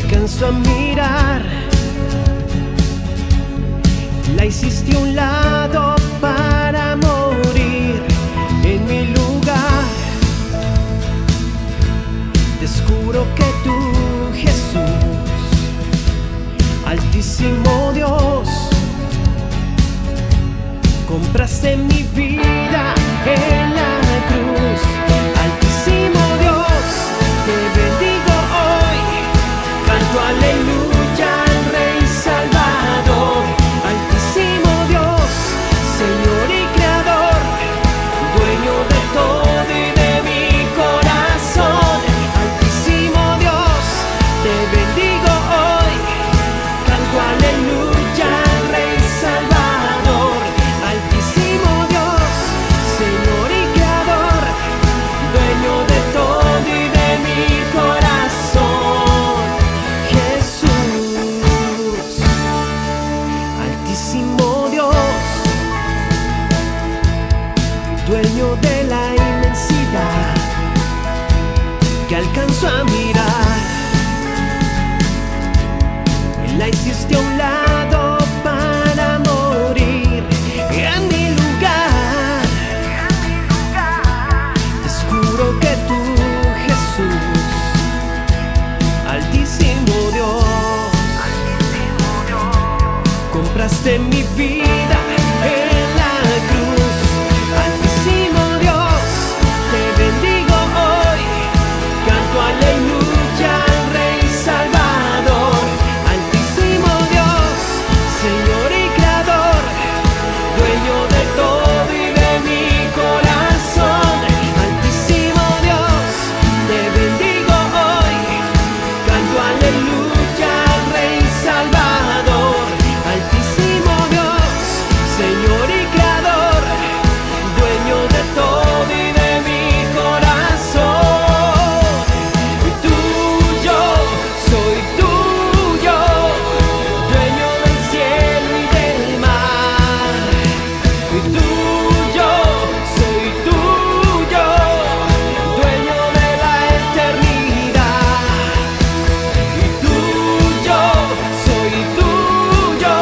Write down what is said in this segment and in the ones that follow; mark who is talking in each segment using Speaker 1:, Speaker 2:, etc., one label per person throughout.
Speaker 1: alcanzo a mirar. La hiciste a un lado para morir en mi lugar. Descubro que tú, Jesús, altísimo Dios, compraste mi vida en la cruz. Altísimo Dios, te bendigo hoy, canto aleluya al Rey Salvador. Altísimo Dios, Señor y Creador, dueño de todo y de mi corazón. Altísimo Dios, te bendigo hoy, canto aleluya al Rey Salvador. Altísimo Dios, Señor y Creador, dueño de todo y de mi corazón. Jesús, altísimo Dios, dueño de la inmensidad que alcanzo a mirar. La hiciste a un lado para morir en mi lugar. Descubro que tú, Jesús, altísimo Dios, compraste mi vida en la cruz. Altísimo Dios, te bendigo hoy, canto aleluya al Rey Salvador. Altísimo Dios, Señor y Creador, dueño de todo y de mi corazón. Altísimo Dios, te bendigo hoy, canto aleluya al Rey Salvador. Altísimo Dios, Señor y Creador, dueño de todo y de mi corazón. Y tuyo, soy tuyo, dueño del cielo y del mar. Y tuyo, soy tuyo, dueño de la eternidad. Y tuyo, soy tuyo,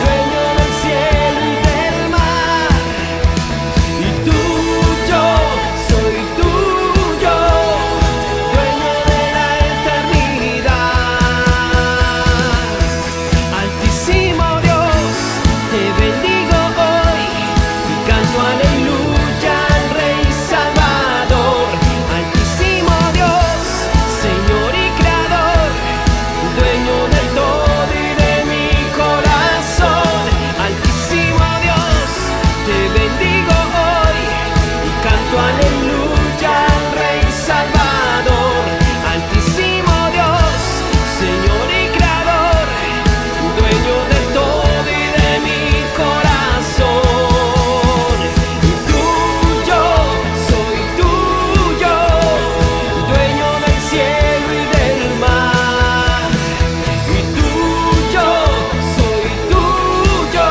Speaker 1: dueño del cielo y del mar. Y tuyo, soy tuyo, dueño de la eternidad. Altísimo Dios, te bendigo hoy y canto aleluya al Rey Salvador. Altísimo Dios, Señor y Creador, dueño del todo y de mi corazón. Altísimo Dios, te bendigo hoy y canto aleluya al Rey Salvador. Altísimo Dios, Señor y Creador, dueño de todo y de mi corazón. Y tuyo, soy tuyo, dueño del cielo y del mar. Y tuyo, soy tuyo,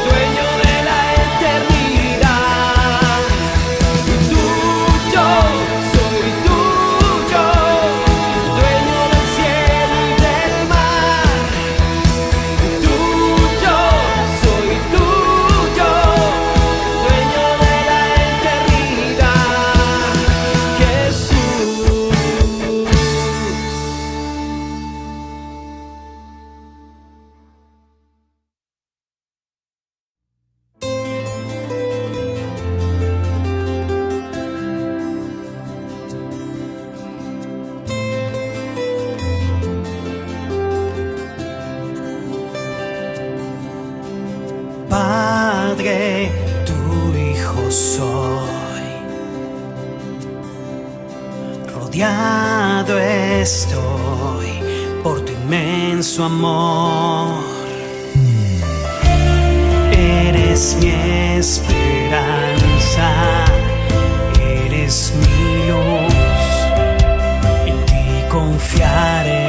Speaker 1: dueño de la eternidad. Y tuyo, soy tuyo, dueño del cielo y del mar. Y tuyo, soy tuyo, dueño de la eternidad. Jesús. Padre, tu hijo soy, rodeado estoy por tu inmenso amor. Eres mi esperanza, eres mi luz, en ti confiaré.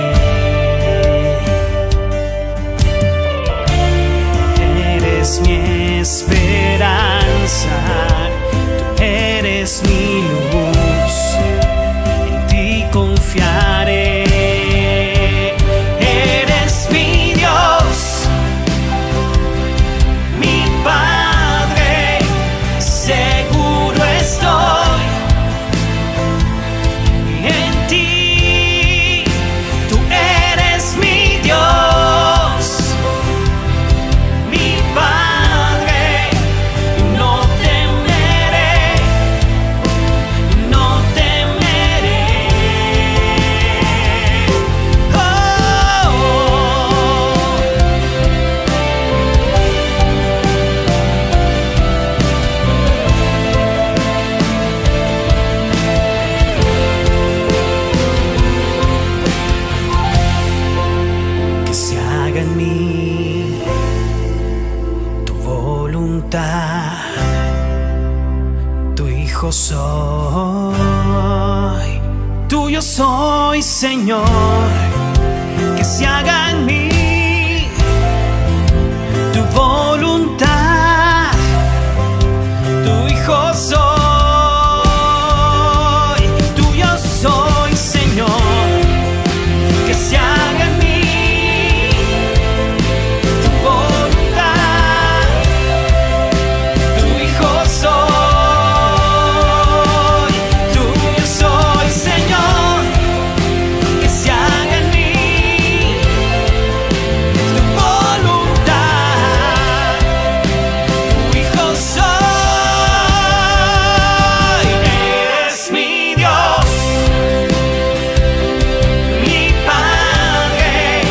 Speaker 1: Eres mi esperanza, tú eres mi luz, en ti confiaré. hijo soy, tuyo soy, Señor, que se haga en mí tu voluntad, tu hijo soy, tuyo soy, Señor, que se haga en mí tu voluntad, tu hijo soy, tuyo soy, Señor, que se haga en mí tu voluntad, tu hijo soy. Eres mi Dios, mi Padre,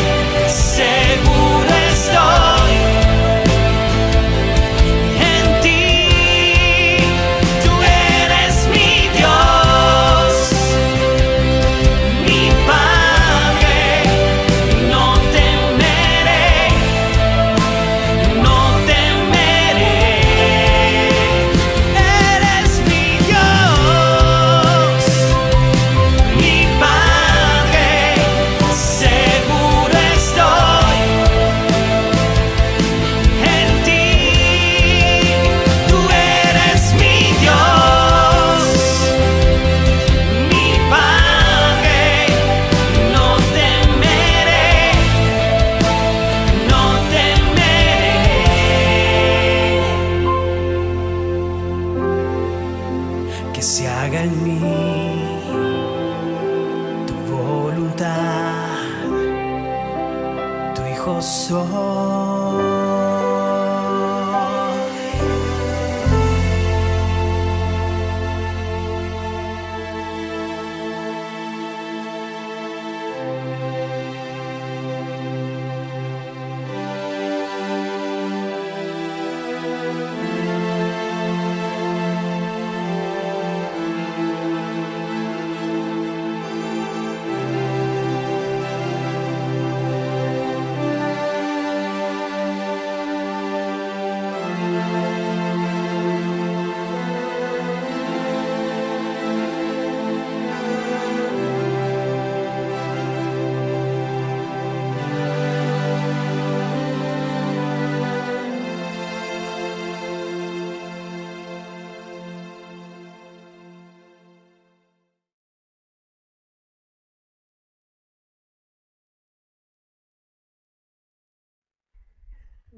Speaker 1: seguro estoy en ti. Tú eres mi Dios, mi Padre, no temeré, no temeré. Eres mi Dios, mi Padre, seguro estoy en ti. Tú eres mi Dios, mi Padre, no temeré, no temeré. Que se haga en mí tu voluntad, tu hijo soy.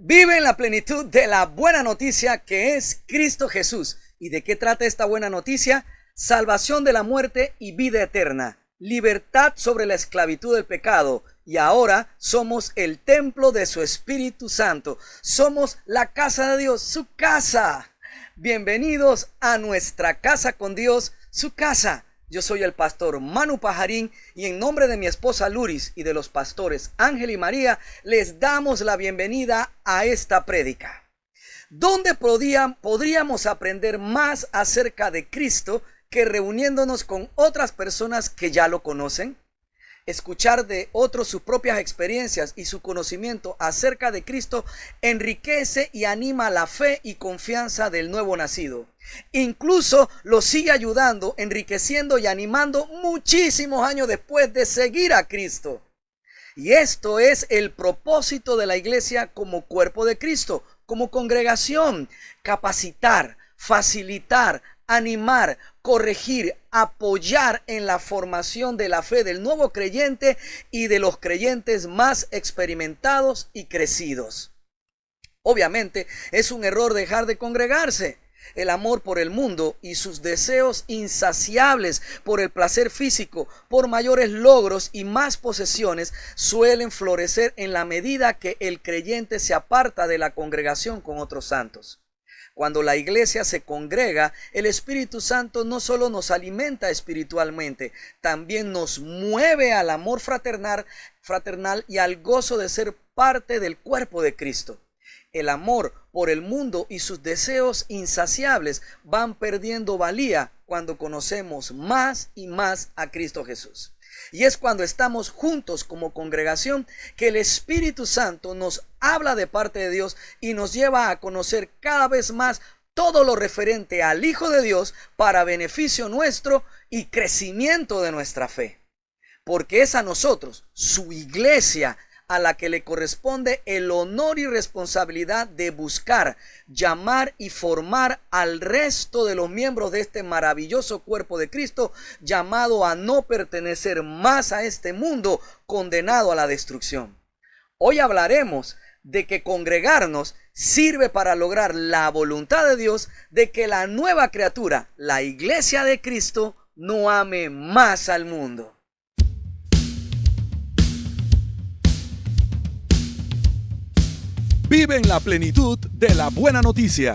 Speaker 2: Vive en la plenitud de la buena noticia que es Cristo Jesús. ¿Y de qué trata esta buena noticia? Salvación de la muerte y vida eterna, libertad sobre la esclavitud del pecado, y ahora somos el templo de su Espíritu Santo. Somos la casa de Dios, su casa. Bienvenidos a nuestra casa con Dios, su casa. Yo soy el pastor Manu Pajarín y en nombre de mi esposa Luris y de los pastores Ángel y María les damos la bienvenida a esta prédica, donde podríamos aprender más acerca de Cristo que reuniéndonos con otras personas que ya lo conocen. Escuchar de otros sus propias experiencias y su conocimiento acerca de Cristo enriquece y anima la fe y confianza del nuevo nacido. Incluso lo sigue ayudando, enriqueciendo y animando muchísimos años después de seguir a Cristo. Y esto es el propósito de la iglesia como cuerpo de Cristo, como congregación: capacitar, facilitar, animar, corregir, apoyar en la formación de la fe del nuevo creyente y de los creyentes más experimentados y crecidos. Obviamente es un error dejar de congregarse. El amor por el mundo y sus deseos insaciables por el placer físico, por mayores logros y más posesiones, suelen florecer en la medida que el creyente se aparta de la congregación con otros santos. Cuando la iglesia se congrega, el Espíritu Santo no solo nos alimenta espiritualmente, también nos mueve al amor fraternal y al gozo de ser parte del cuerpo de Cristo. El amor por el mundo y sus deseos insaciables van perdiendo valía cuando conocemos más y más a Cristo Jesús. Y es cuando estamos juntos como congregación que el Espíritu Santo nos habla de parte de Dios y nos lleva a conocer cada vez más todo lo referente al Hijo de Dios para beneficio nuestro y crecimiento de nuestra fe. Porque es a nosotros, su iglesia, a la que le corresponde el honor y responsabilidad de buscar, llamar y formar al resto de los miembros de este maravilloso cuerpo de Cristo, llamado a no pertenecer más a este mundo condenado a la destrucción. Hoy hablaremos de que congregarnos sirve para lograr la voluntad de Dios de que la nueva criatura, la iglesia de Cristo, no ame más al mundo.
Speaker 3: Vive en la plenitud de la buena noticia.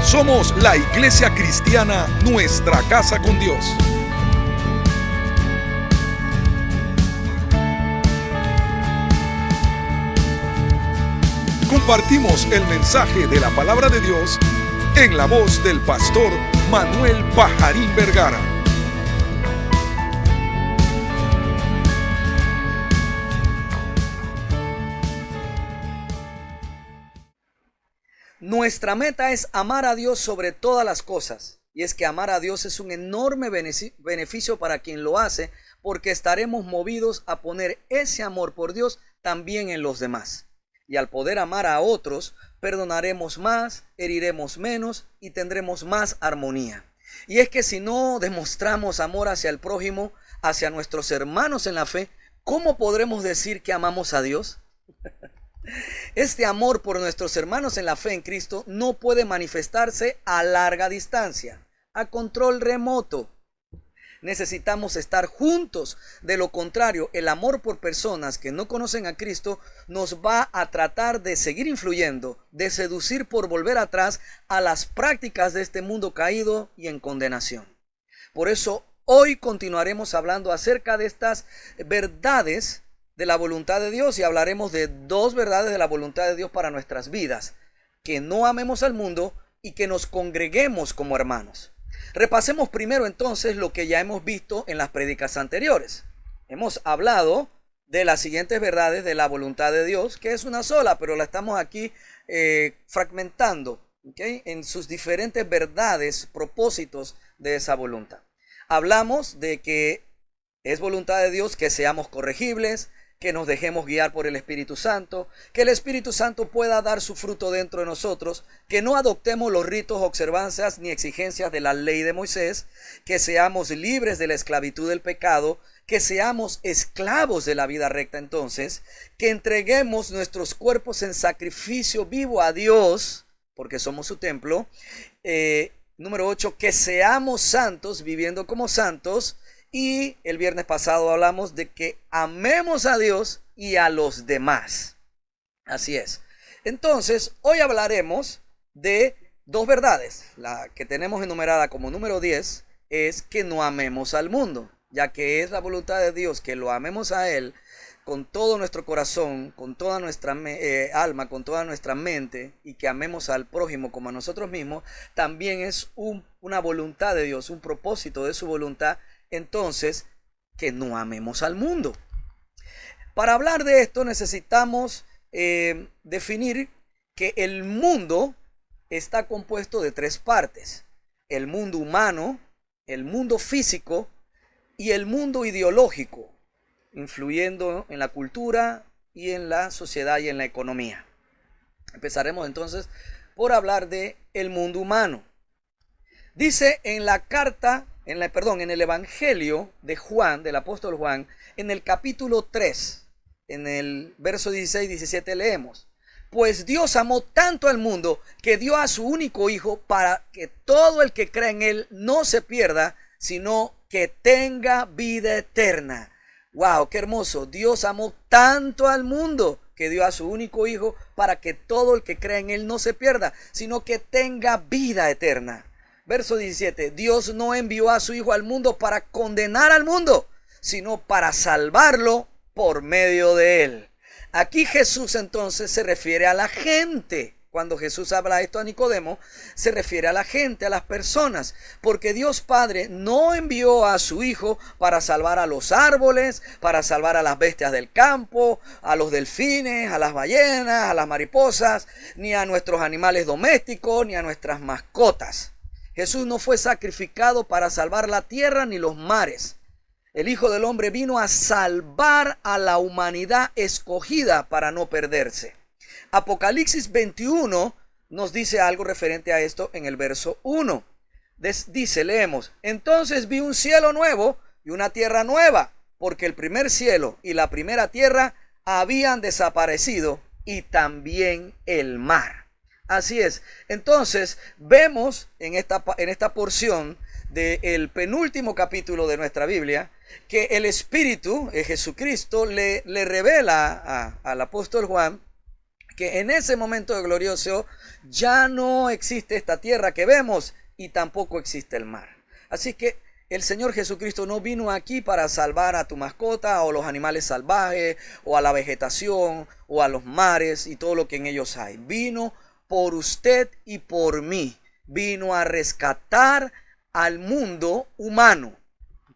Speaker 3: Somos la Iglesia Cristiana Nuestra Casa con Dios. Compartimos el mensaje de la palabra de Dios en la voz del pastor Manuel Pajarín Vergara.
Speaker 2: Nuestra meta es amar a Dios sobre todas las cosas. Y es que amar a Dios es un enorme beneficio para quien lo hace, porque estaremos movidos a poner ese amor por Dios también en los demás. Y al poder amar a otros, perdonaremos más, heriremos menos y tendremos más armonía. Y es que si no demostramos amor hacia el prójimo, hacia nuestros hermanos en la fe, ¿cómo podremos decir que amamos a Dios? Este amor por nuestros hermanos en la fe en Cristo no puede manifestarse a larga distancia, a control remoto. Necesitamos estar juntos. De lo contrario, el amor por personas que no conocen a Cristo nos va a tratar de seguir influyendo, de seducir por volver atrás a las prácticas de este mundo caído y en condenación. Por eso, hoy continuaremos hablando acerca de estas verdades de la voluntad de Dios y hablaremos de dos verdades de la voluntad de Dios para nuestras vidas: que no amemos al mundo y que nos congreguemos como hermanos. Repasemos primero entonces lo que ya hemos visto en las prédicas anteriores. Hemos hablado de las siguientes verdades de la voluntad de Dios, que es una sola, pero la estamos aquí fragmentando, ¿okay?, en sus diferentes verdades, propósitos de esa voluntad. Hablamos de que es voluntad de Dios que seamos corregibles, que nos dejemos guiar por el Espíritu Santo, que el Espíritu Santo pueda dar su fruto dentro de nosotros, que no adoptemos los ritos, observancias ni exigencias de la ley de Moisés, que seamos libres de la esclavitud del pecado, que seamos esclavos de la vida recta entonces, que entreguemos nuestros cuerpos en sacrificio vivo a Dios, porque somos su templo. Número 8, que seamos santos viviendo como santos. Y el viernes pasado hablamos de que amemos a Dios y a los demás. Así es. Entonces, hoy hablaremos de dos verdades. La que tenemos enumerada como número 10 es que no amemos al mundo, ya que es la voluntad de Dios que lo amemos a Él con todo nuestro corazón, con toda nuestra alma, con toda nuestra mente, y que amemos al prójimo como a nosotros mismos. También es una voluntad de Dios, un propósito de su voluntad. Entonces, que no amemos al mundo. Para hablar de esto necesitamos definir que el mundo está compuesto de tres partes: el mundo humano, el mundo físico y el mundo ideológico, influyendo en la cultura y en la sociedad y en la economía. Empezaremos entonces por hablar de el mundo humano. Dice en la carta, en el Evangelio de Juan, del apóstol Juan, en el capítulo 3, en el verso 16 y 17 leemos: pues Dios amó tanto al mundo que dio a su único Hijo para que todo el que cree en Él no se pierda, sino que tenga vida eterna. ¡Wow! ¡Qué hermoso! Dios amó tanto al mundo que dio a su único Hijo para que todo el que cree en Él no se pierda, sino que tenga vida eterna. Verso 17, Dios no envió a su Hijo al mundo para condenar al mundo, sino para salvarlo por medio de Él. Aquí Jesús entonces se refiere a la gente, cuando Jesús habla esto a Nicodemo, se refiere a la gente, a las personas, porque Dios Padre no envió a su Hijo para salvar a los árboles, para salvar a las bestias del campo, a los delfines, a las ballenas, a las mariposas, ni a nuestros animales domésticos, ni a nuestras mascotas. Jesús no fue sacrificado para salvar la tierra ni los mares. El Hijo del Hombre vino a salvar a la humanidad escogida para no perderse. Apocalipsis 21 nos dice algo referente a esto en el verso 1. Dice, leemos, entonces vi un cielo nuevo y una tierra nueva, porque el primer cielo y la primera tierra habían desaparecido y también el mar. Así es. Entonces vemos en esta porción del penúltimo capítulo de nuestra Biblia que el Espíritu, Jesucristo, le revela al apóstol Juan que en ese momento de glorioso ya no existe esta tierra que vemos y tampoco existe el mar. Así que el Señor Jesucristo no vino aquí para salvar a tu mascota o los animales salvajes o a la vegetación o a los mares y todo lo que en ellos hay. Vino por usted y por mí. Vino a rescatar al mundo humano.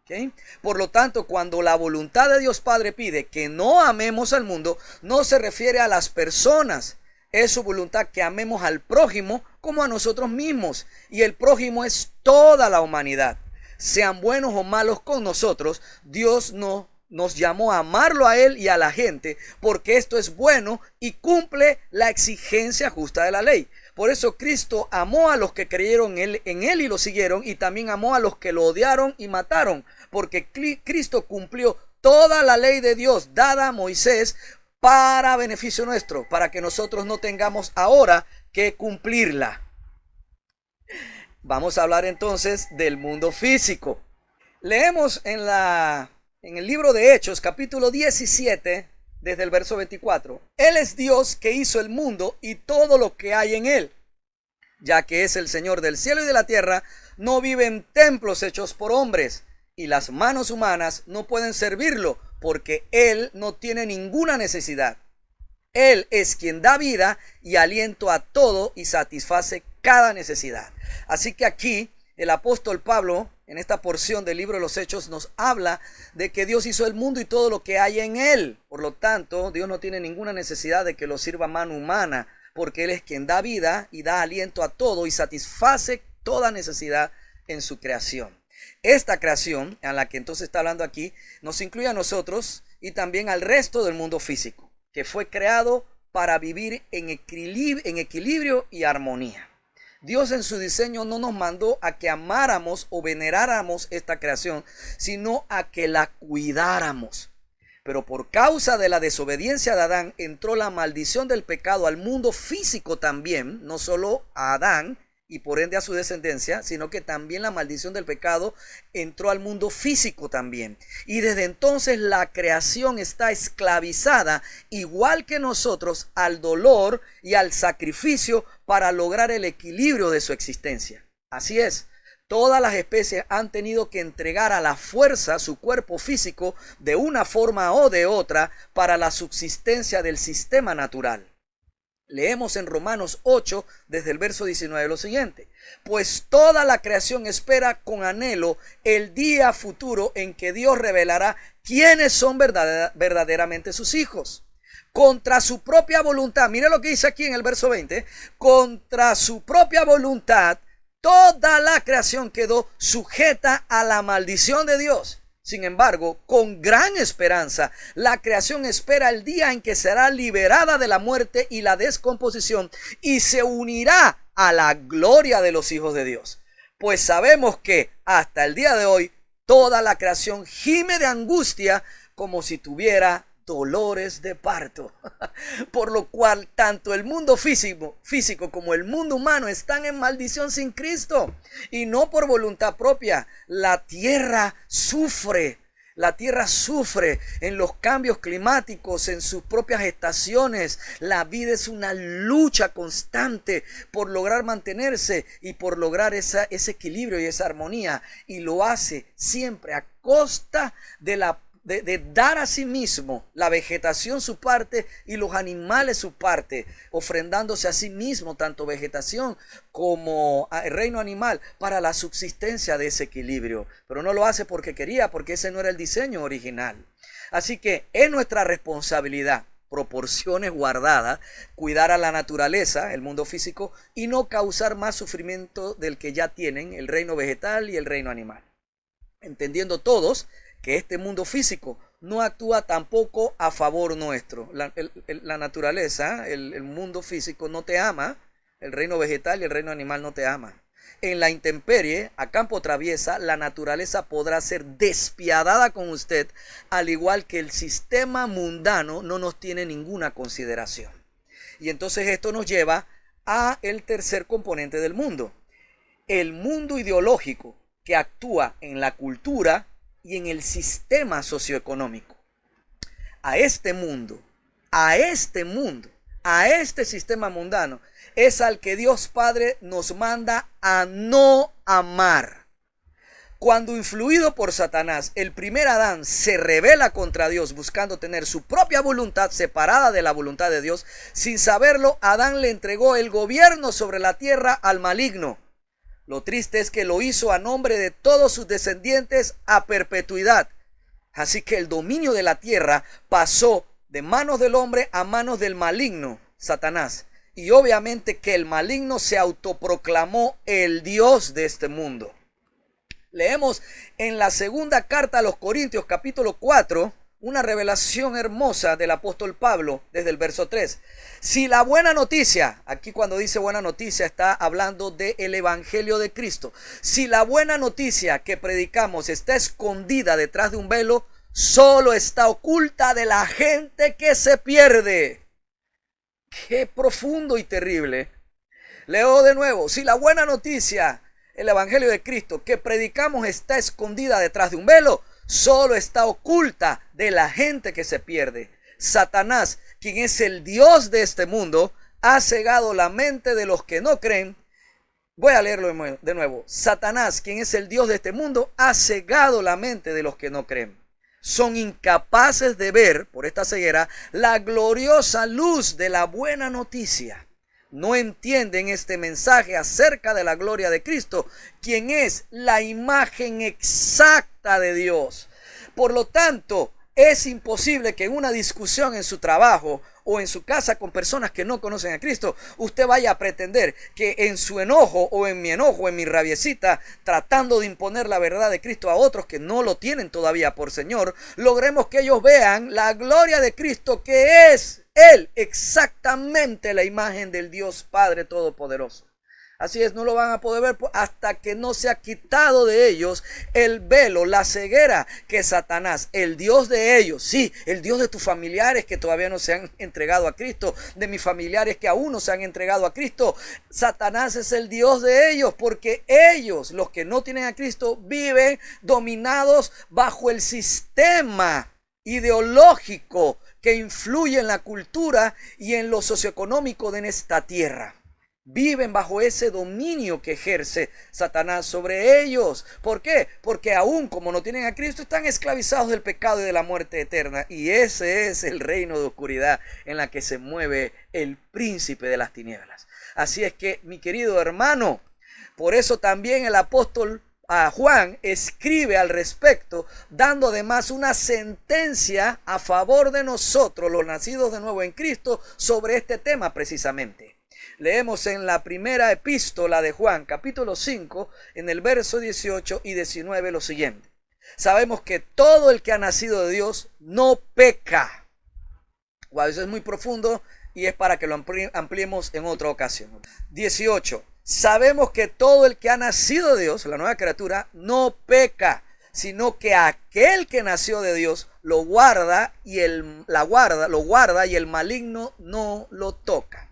Speaker 2: ¿Okay? Por lo tanto, cuando la voluntad de Dios Padre pide que no amemos al mundo, no se refiere a las personas. Es su voluntad que amemos al prójimo como a nosotros mismos. Y el prójimo es toda la humanidad. Sean buenos o malos con nosotros, Dios no nos llamó a amarlo a Él y a la gente, porque esto es bueno y cumple la exigencia justa de la ley. Por eso Cristo amó a los que creyeron en él y lo siguieron, y también amó a los que lo odiaron y mataron, porque Cristo cumplió toda la ley de Dios dada a Moisés para beneficio nuestro, para que nosotros no tengamos ahora que cumplirla. Vamos a hablar entonces del mundo físico. Leemos en el libro de Hechos, capítulo 17, desde el verso 24. Él es Dios que hizo el mundo y todo lo que hay en él. Ya que es el Señor del cielo y de la tierra, no vive en templos hechos por hombres, y las manos humanas no pueden servirlo, porque Él no tiene ninguna necesidad. Él es quien da vida y aliento a todo y satisface cada necesidad. Así que aquí el apóstol Pablo, en esta porción del libro de los Hechos, nos habla de que Dios hizo el mundo y todo lo que hay en él. Por lo tanto, Dios no tiene ninguna necesidad de que lo sirva mano humana, porque Él es quien da vida y da aliento a todo y satisface toda necesidad en su creación. Esta creación, a la que entonces está hablando aquí, nos incluye a nosotros y también al resto del mundo físico, que fue creado para vivir en equilibrio y armonía. Dios en su diseño no nos mandó a que amáramos o veneráramos esta creación, sino a que la cuidáramos. Pero por causa de la desobediencia de Adán, entró la maldición del pecado al mundo físico también, no solo a Adán y por ende a su descendencia, sino que también la maldición del pecado entró al mundo físico también. Y desde entonces la creación está esclavizada, igual que nosotros, al dolor y al sacrificio para lograr el equilibrio de su existencia. Así es, todas las especies han tenido que entregar a la fuerza su cuerpo físico de una forma o de otra para la subsistencia del sistema natural. Leemos en Romanos 8, desde el verso 19, lo siguiente. Pues toda la creación espera con anhelo el día futuro en que Dios revelará quiénes son verdaderamente sus hijos. Contra su propia voluntad, mire lo que dice aquí en el verso 20. Contra su propia voluntad, toda la creación quedó sujeta a la maldición de Dios. Sin embargo, con gran esperanza, la creación espera el día en que será liberada de la muerte y la descomposición y se unirá a la gloria de los hijos de Dios. Pues sabemos que hasta el día de hoy, toda la creación gime de angustia como si tuviera dolores de parto. Por lo cual tanto el mundo físico como el mundo humano están en maldición sin Cristo y no por voluntad propia. La tierra sufre en los cambios climáticos, en sus propias estaciones. La vida es una lucha constante por lograr mantenerse y por lograr ese equilibrio y esa armonía, y lo hace siempre a costa de la de dar a sí mismo, la vegetación su parte y los animales su parte, ofrendándose a sí mismo tanto vegetación como el reino animal para la subsistencia de ese equilibrio. Pero no lo hace porque quería, porque ese no era el diseño original. Así que es nuestra responsabilidad, proporciones guardadas, cuidar a la naturaleza, el mundo físico, y no causar más sufrimiento del que ya tienen el reino vegetal y el reino animal. Entendiendo todos que este mundo físico no actúa tampoco a favor nuestro. La naturaleza, el mundo físico no te ama, el reino vegetal y el reino animal no te ama. En la intemperie, a campo traviesa, la naturaleza podrá ser despiadada con usted, al igual que el sistema mundano no nos tiene ninguna consideración. Y entonces esto nos lleva a el tercer componente del mundo. El mundo ideológico que actúa en la cultura y en el sistema socioeconómico. A este mundo, a este sistema mundano, es al que Dios Padre nos manda a no amar. Cuando influido por Satanás, el primer Adán se rebela contra Dios buscando tener su propia voluntad separada de la voluntad de Dios, sin saberlo, Adán le entregó el gobierno sobre la tierra al maligno. Lo triste es que lo hizo a nombre de todos sus descendientes a perpetuidad. Así que el dominio de la tierra pasó de manos del hombre a manos del maligno, Satanás. Y obviamente que el maligno se autoproclamó el Dios de este mundo. Leemos en la segunda carta a los Corintios, capítulo 4, una revelación hermosa del apóstol Pablo desde el verso 3. Si la buena noticia, aquí cuando dice buena noticia está hablando del evangelio de Cristo. Si la buena noticia que predicamos está escondida detrás de un velo, solo está oculta de la gente que se pierde. Qué profundo y terrible. Leo de nuevo. Si la buena noticia, el evangelio de Cristo que predicamos está escondida detrás de un velo, solo está oculta de la gente que se pierde. Satanás, quien es el Dios de este mundo, ha cegado la mente de los que no creen. Voy a leerlo de nuevo. Satanás, quien es el Dios de este mundo, ha cegado la mente de los que no creen. Son incapaces de ver, por esta ceguera, la gloriosa luz de la buena noticia. No entienden este mensaje acerca de la gloria de Cristo, quien es la imagen exacta de Dios. Por lo tanto, es imposible que en una discusión en su trabajo o en su casa con personas que no conocen a Cristo, usted vaya a pretender que en su enojo o en mi rabiecita, tratando de imponer la verdad de Cristo a otros que no lo tienen todavía por Señor, logremos que ellos vean la gloria de Cristo, que es Él exactamente la imagen del Dios Padre Todopoderoso. Así es, no lo van a poder ver hasta que no se ha quitado de ellos el velo, la ceguera que Satanás, el Dios de ellos, sí, el Dios de tus familiares que todavía no se han entregado a Cristo, de mis familiares que aún no se han entregado a Cristo. Satanás es el Dios de ellos porque ellos, los que no tienen a Cristo, viven dominados bajo el sistema ideológico que influye en la cultura y en lo socioeconómico de esta tierra. Viven bajo ese dominio que ejerce Satanás sobre ellos. ¿Por qué? Porque aún como no tienen a Cristo, están esclavizados del pecado y de la muerte eterna. Y ese es el reino de oscuridad en la que se mueve el príncipe de las tinieblas. Así es que, mi querido hermano, por eso también el apóstol Juan escribe al respecto, dando además una sentencia a favor de nosotros, los nacidos de nuevo en Cristo, sobre este tema precisamente. Leemos en la primera epístola de Juan, capítulo 5, en el verso 18 y 19 lo siguiente. Sabemos que todo el que ha nacido de Dios no peca. Wow, eso es muy profundo y es para que lo ampliemos en otra ocasión. 18. Sabemos que todo el que ha nacido de Dios, la nueva criatura, no peca, sino que aquel que nació de Dios lo guarda y el maligno no lo toca.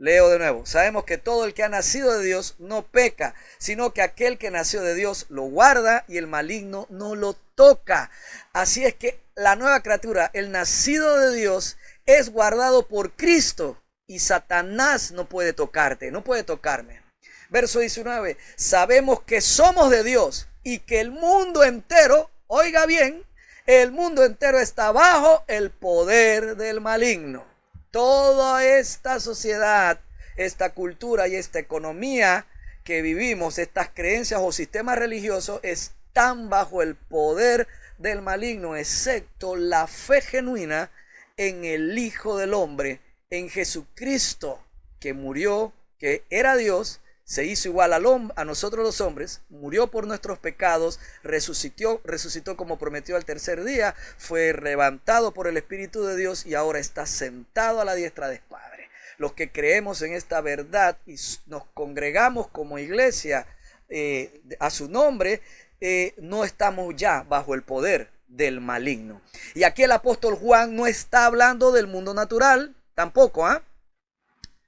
Speaker 2: Leo de nuevo. Sabemos que todo el que ha nacido de Dios no peca, sino que aquel que nació de Dios lo guarda y el maligno no lo toca. Así es que la nueva criatura, el nacido de Dios, es guardado por Cristo y Satanás no puede tocarte, no puede tocarme. Verso 19. Sabemos que somos de Dios y que el mundo entero, oiga bien, El mundo entero está bajo el poder del maligno. Toda esta sociedad, esta cultura y esta economía que vivimos, estas creencias o sistemas religiosos están bajo el poder del maligno, excepto la fe genuina en el Hijo del Hombre, en Jesucristo, que murió, que era Dios, se hizo igual a nosotros los hombres, murió por nuestros pecados, resucitó como prometió al tercer día, fue levantado por el Espíritu de Dios y ahora está sentado a la diestra del Padre. Los que creemos en esta verdad y nos congregamos como iglesia a su nombre, no estamos ya bajo el poder del maligno. Y aquí el apóstol Juan no está hablando del mundo natural, tampoco,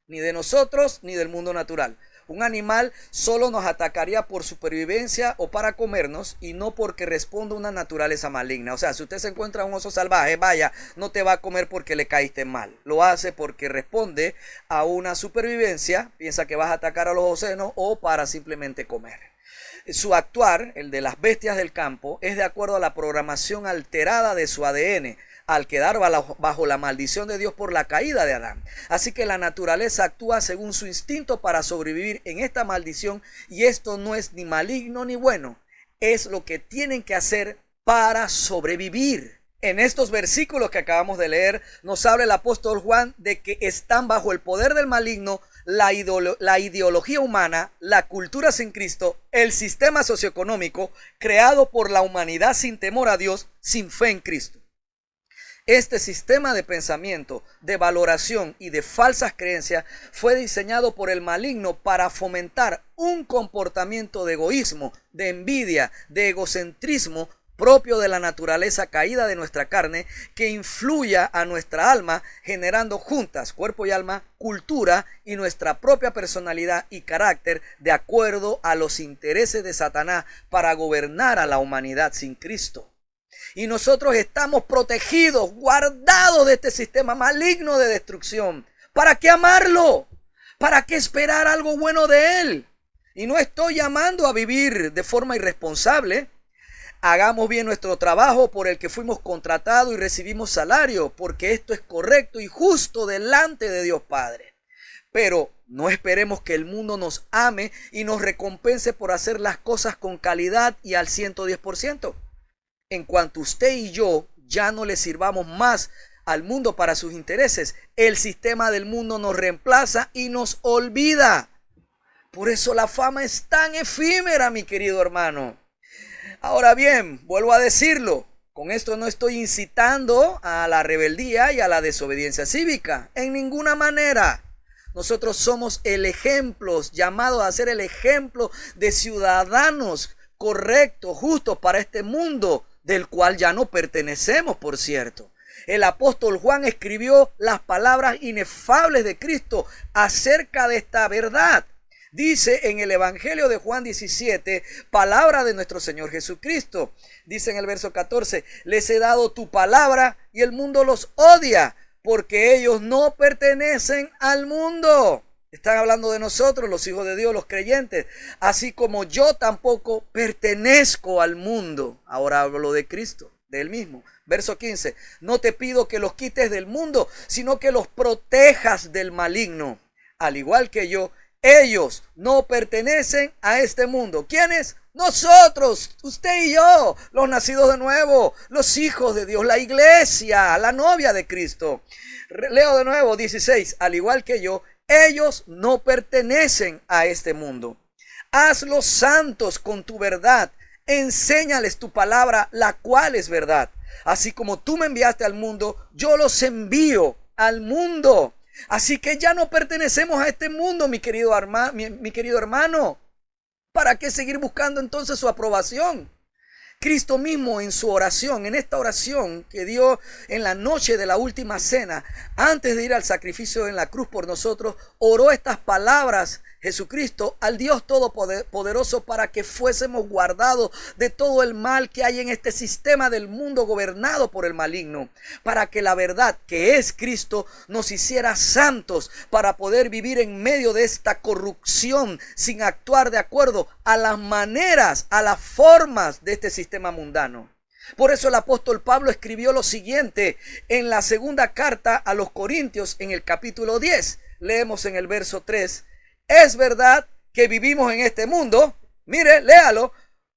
Speaker 2: ni de nosotros ni del mundo natural. Un animal solo nos atacaría por supervivencia o para comernos y no porque responda a una naturaleza maligna. O sea, si usted se encuentra un oso salvaje, vaya, no te va a comer porque le caíste mal. Lo hace porque responde a una supervivencia, piensa que vas a atacar a los ocenos o para simplemente comer. Su actuar, el de las bestias del campo, es de acuerdo a la programación alterada de su ADN, al quedar bajo la maldición de Dios por la caída de Adán. Así que la naturaleza actúa según su instinto para sobrevivir en esta maldición, y esto no es ni maligno ni bueno, es lo que tienen que hacer para sobrevivir. En estos versículos que acabamos de leer, nos habla el apóstol Juan de que están bajo el poder del maligno la ideología humana, la cultura sin Cristo, el sistema socioeconómico creado por la humanidad sin temor a Dios, sin fe en Cristo. Este sistema de pensamiento, de valoración y de falsas creencias fue diseñado por el maligno para fomentar un comportamiento de egoísmo, de envidia, de egocentrismo propio de la naturaleza caída de nuestra carne, que influya a nuestra alma, generando juntas, cuerpo y alma, cultura y nuestra propia personalidad y carácter de acuerdo a los intereses de Satanás para gobernar a la humanidad sin Cristo. Y nosotros estamos protegidos, guardados de este sistema maligno de destrucción. ¿Para qué amarlo? ¿Para qué esperar algo bueno de él? Y no estoy llamando a vivir de forma irresponsable. Hagamos bien nuestro trabajo por el que fuimos contratados y recibimos salario, porque esto es correcto y justo delante de Dios Padre. Pero no esperemos que el mundo nos ame y nos recompense por hacer las cosas con calidad y al 110%. En cuanto usted y yo ya no le sirvamos más al mundo para sus intereses, el sistema del mundo nos reemplaza y nos olvida. Por eso la fama es tan efímera, mi querido hermano. Ahora bien, vuelvo a decirlo, con esto no estoy incitando a la rebeldía y a la desobediencia cívica, en ninguna manera. Nosotros somos el ejemplo, llamados a ser el ejemplo de ciudadanos correctos, justos para este mundo, del cual ya no pertenecemos, por cierto. El apóstol Juan escribió las palabras inefables de Cristo acerca de esta verdad. Dice en el Evangelio de Juan 17, palabra de nuestro Señor Jesucristo. Dice en el verso 14, les he dado tu palabra y el mundo los odia, porque ellos no pertenecen al mundo. Están hablando de nosotros, los hijos de Dios, los creyentes. Así como yo tampoco pertenezco al mundo. Ahora hablo de Cristo, de él mismo. Verso 15. No te pido que los quites del mundo, sino que los protejas del maligno. Al igual que yo, ellos no pertenecen a este mundo. ¿Quiénes? Nosotros, usted y yo, los nacidos de nuevo, los hijos de Dios, la iglesia, la novia de Cristo. Leo de nuevo, 16. Al igual que yo, ellos no pertenecen a este mundo. Hazlos santos con tu verdad. Enséñales tu palabra, la cual es verdad. Así como tú me enviaste al mundo, yo los envío al mundo. Así que ya no pertenecemos a este mundo, mi querido hermano. ¿Para qué seguir buscando entonces su aprobación? Cristo mismo en su oración, en esta oración que dio en la noche de la última cena, antes de ir al sacrificio en la cruz por nosotros, oró estas palabras, Jesucristo, al Dios Todopoderoso, para que fuésemos guardados de todo el mal que hay en este sistema del mundo gobernado por el maligno, para que la verdad que es Cristo nos hiciera santos, para poder vivir en medio de esta corrupción sin actuar de acuerdo a las maneras, a las formas de este sistema mundano. Por eso el apóstol Pablo escribió lo siguiente en la segunda carta a los Corintios en el capítulo 10. Leemos en el verso 3. Es verdad que vivimos en este mundo, mire, léalo,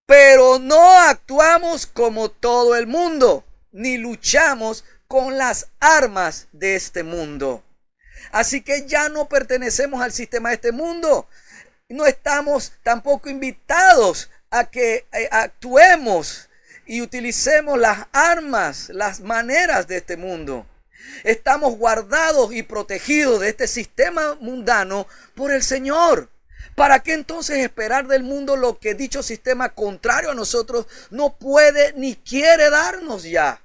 Speaker 2: pero no actuamos como todo el mundo, ni luchamos con las armas de este mundo. Así que ya no pertenecemos al sistema de este mundo. No estamos tampoco invitados a que actuemos y utilicemos las armas, las maneras de este mundo. Estamos guardados y protegidos de este sistema mundano por el Señor. ¿Para qué entonces esperar del mundo lo que dicho sistema contrario a nosotros no puede ni quiere darnos ya?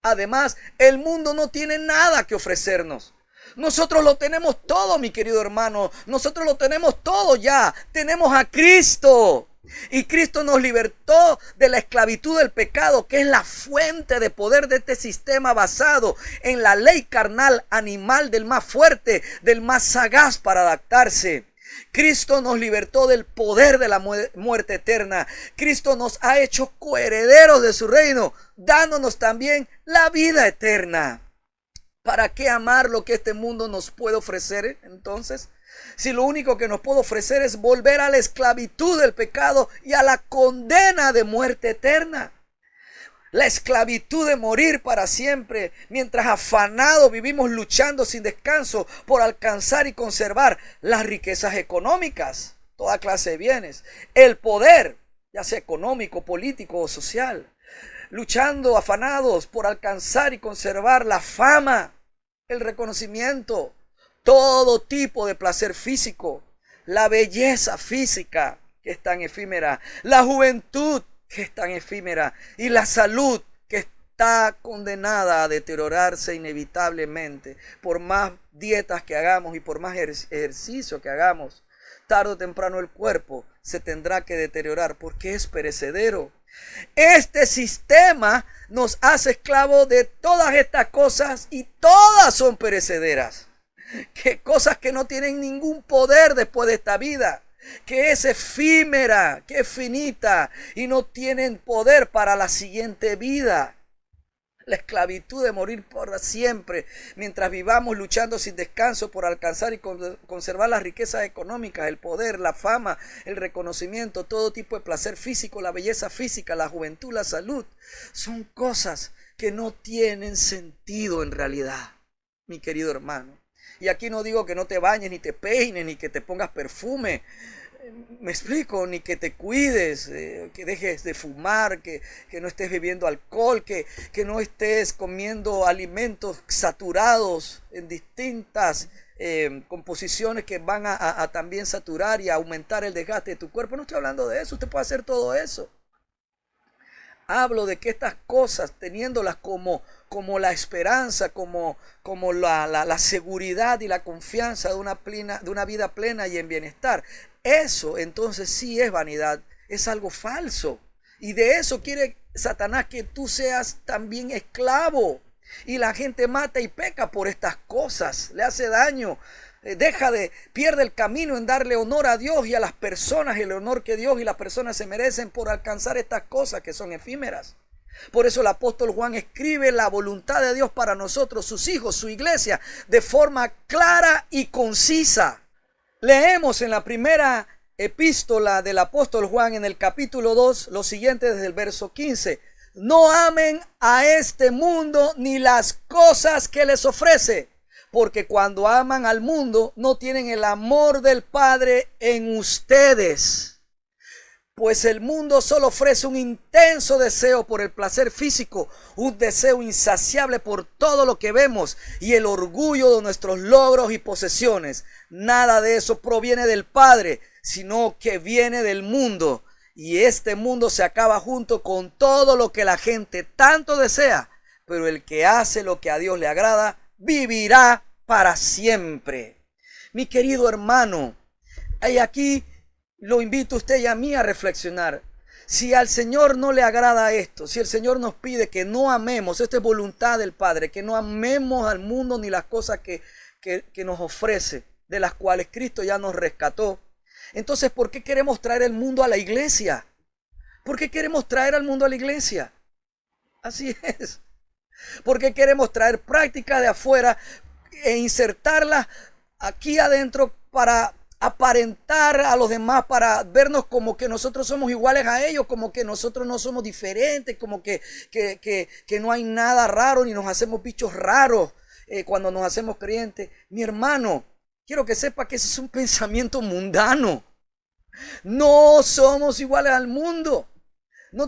Speaker 2: Además, el mundo no tiene nada que ofrecernos. Nosotros lo tenemos todo, mi querido hermano. Nosotros lo tenemos todo ya. Tenemos a Cristo. Y Cristo nos libertó de la esclavitud del pecado, que es la fuente de poder de este sistema basado en la ley carnal animal del más fuerte, del más sagaz para adaptarse. Cristo nos libertó del poder de la muerte eterna. Cristo nos ha hecho coherederos de su reino, dándonos también la vida eterna. ¿Para qué amar lo que este mundo nos puede ofrecer entonces? Si lo único que nos puede ofrecer es volver a la esclavitud del pecado y a la condena de muerte eterna. La esclavitud de morir para siempre, mientras afanados vivimos luchando sin descanso por alcanzar y conservar las riquezas económicas, toda clase de bienes, el poder, ya sea económico, político o social, luchando afanados por alcanzar y conservar la fama, el reconocimiento, todo tipo de placer físico, la belleza física que es tan efímera, la juventud que es tan efímera y la salud que está condenada a deteriorarse inevitablemente. Por más dietas que hagamos y por más ejercicio que hagamos, tarde o temprano el cuerpo se tendrá que deteriorar porque es perecedero. Este sistema nos hace esclavos de todas estas cosas y todas son perecederas. Que cosas que no tienen ningún poder después de esta vida, que es efímera, que es finita y no tienen poder para la siguiente vida. La esclavitud de morir por siempre, mientras vivamos luchando sin descanso por alcanzar y conservar las riquezas económicas, el poder, la fama, el reconocimiento, todo tipo de placer físico, la belleza física, la juventud, la salud, son cosas que no tienen sentido en realidad, mi querido hermano. Y aquí no digo que no te bañes, ni te peines, ni que te pongas perfume. Me explico, ni que te cuides, que dejes de fumar, que no estés bebiendo alcohol, que no estés comiendo alimentos saturados en distintas composiciones que van a también saturar y a aumentar el desgaste de tu cuerpo. No estoy hablando de eso, usted puede hacer todo eso. Hablo de que estas cosas, teniéndolas como la esperanza, como la seguridad y la confianza de una vida plena y en bienestar, eso entonces sí es vanidad, es algo falso. Y de eso quiere Satanás que tú seas también esclavo. Y la gente mata y peca por estas cosas, le hace daño. Pierde el camino en darle honor a Dios y a las personas, el honor que Dios y las personas se merecen por alcanzar estas cosas que son efímeras. Por eso el apóstol Juan escribe la voluntad de Dios para nosotros, sus hijos, su iglesia, de forma clara y concisa. Leemos en la primera epístola del apóstol Juan en el capítulo 2 lo siguiente desde el verso 15. No amen a este mundo ni las cosas que les ofrece, porque cuando aman al mundo no tienen el amor del Padre en ustedes. Pues el mundo solo ofrece un intenso deseo por el placer físico, un deseo insaciable por todo lo que vemos y el orgullo de nuestros logros y posesiones. Nada de eso proviene del Padre, sino que viene del mundo. Y este mundo se acaba junto con todo lo que la gente tanto desea. Pero el que hace lo que a Dios le agrada, vivirá para siempre. Mi querido hermano, hay aquí lo invito a usted y a mí a reflexionar. Si al Señor no le agrada esto, si el Señor nos pide que no amemos, esta es voluntad del Padre, que no amemos al mundo ni las cosas que nos ofrece, de las cuales Cristo ya nos rescató. Entonces, ¿por qué queremos traer el mundo a la iglesia? ¿Por qué queremos traer al mundo a la iglesia? Así es. Porque queremos traer prácticas de afuera e insertarlas aquí adentro para aparentar a los demás, para vernos como que nosotros somos iguales a ellos, como que nosotros no somos diferentes, como que no hay nada raro, ni nos hacemos bichos raros cuando nos hacemos creyentes. Mi hermano, quiero que sepa que ese es un pensamiento mundano. No somos iguales al mundo.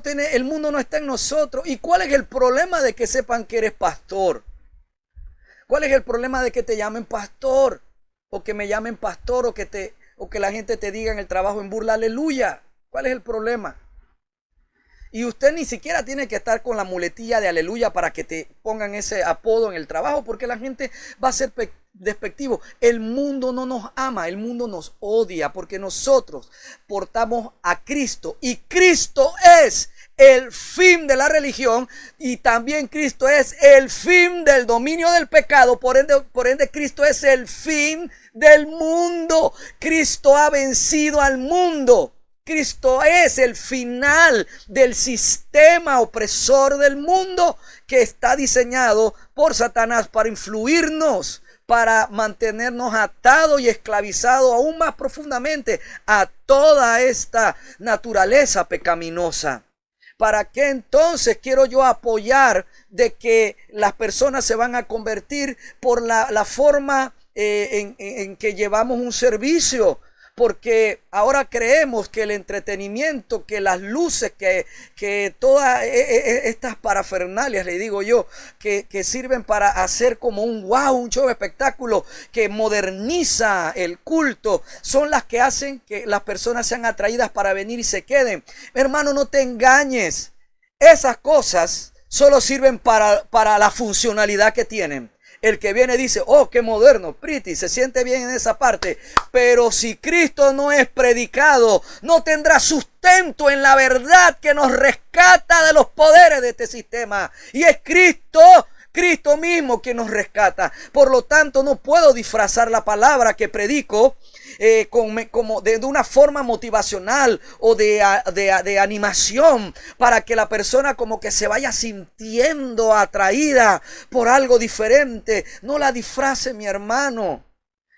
Speaker 2: El mundo no está en nosotros. ¿Y cuál es el problema de que sepan que eres pastor? ¿Cuál es el problema de que te llamen pastor? O que me llamen pastor, o que la gente te diga en el trabajo en burla, aleluya. ¿Cuál es el problema? Y usted ni siquiera tiene que estar con la muletilla de aleluya para que te pongan ese apodo en el trabajo, porque la gente va a ser despectivo. El mundo no nos ama, el mundo nos odia, porque nosotros portamos a Cristo, y Cristo es el fin de la religión, y también Cristo es el fin del dominio del pecado. Por ende Cristo es el fin del mundo. Cristo ha vencido al mundo. Cristo es el final del sistema opresor del mundo que está diseñado por Satanás para influirnos, para mantenernos atados y esclavizados aún más profundamente a toda esta naturaleza pecaminosa. ¿Para qué entonces quiero yo apoyar de que las personas se van a convertir por la forma en que llevamos un servicio? Porque ahora creemos que el entretenimiento, que las luces, que todas estas parafernalias, le digo yo, que sirven para hacer como un wow, un show de espectáculo que moderniza el culto, son las que hacen que las personas sean atraídas para venir y se queden. Hermano, no te engañes. Esas cosas solo sirven para la funcionalidad que tienen. El que viene dice, oh, qué moderno, pretty, se siente bien en esa parte. Pero si Cristo no es predicado, no tendrá sustento en la verdad que nos rescata de los poderes de este sistema. Y es Cristo mismo quien nos rescata. Por lo tanto, no puedo disfrazar la palabra que predico como de una forma motivacional o de animación, para que la persona como que se vaya sintiendo atraída por algo diferente. No la disfrace, mi hermano.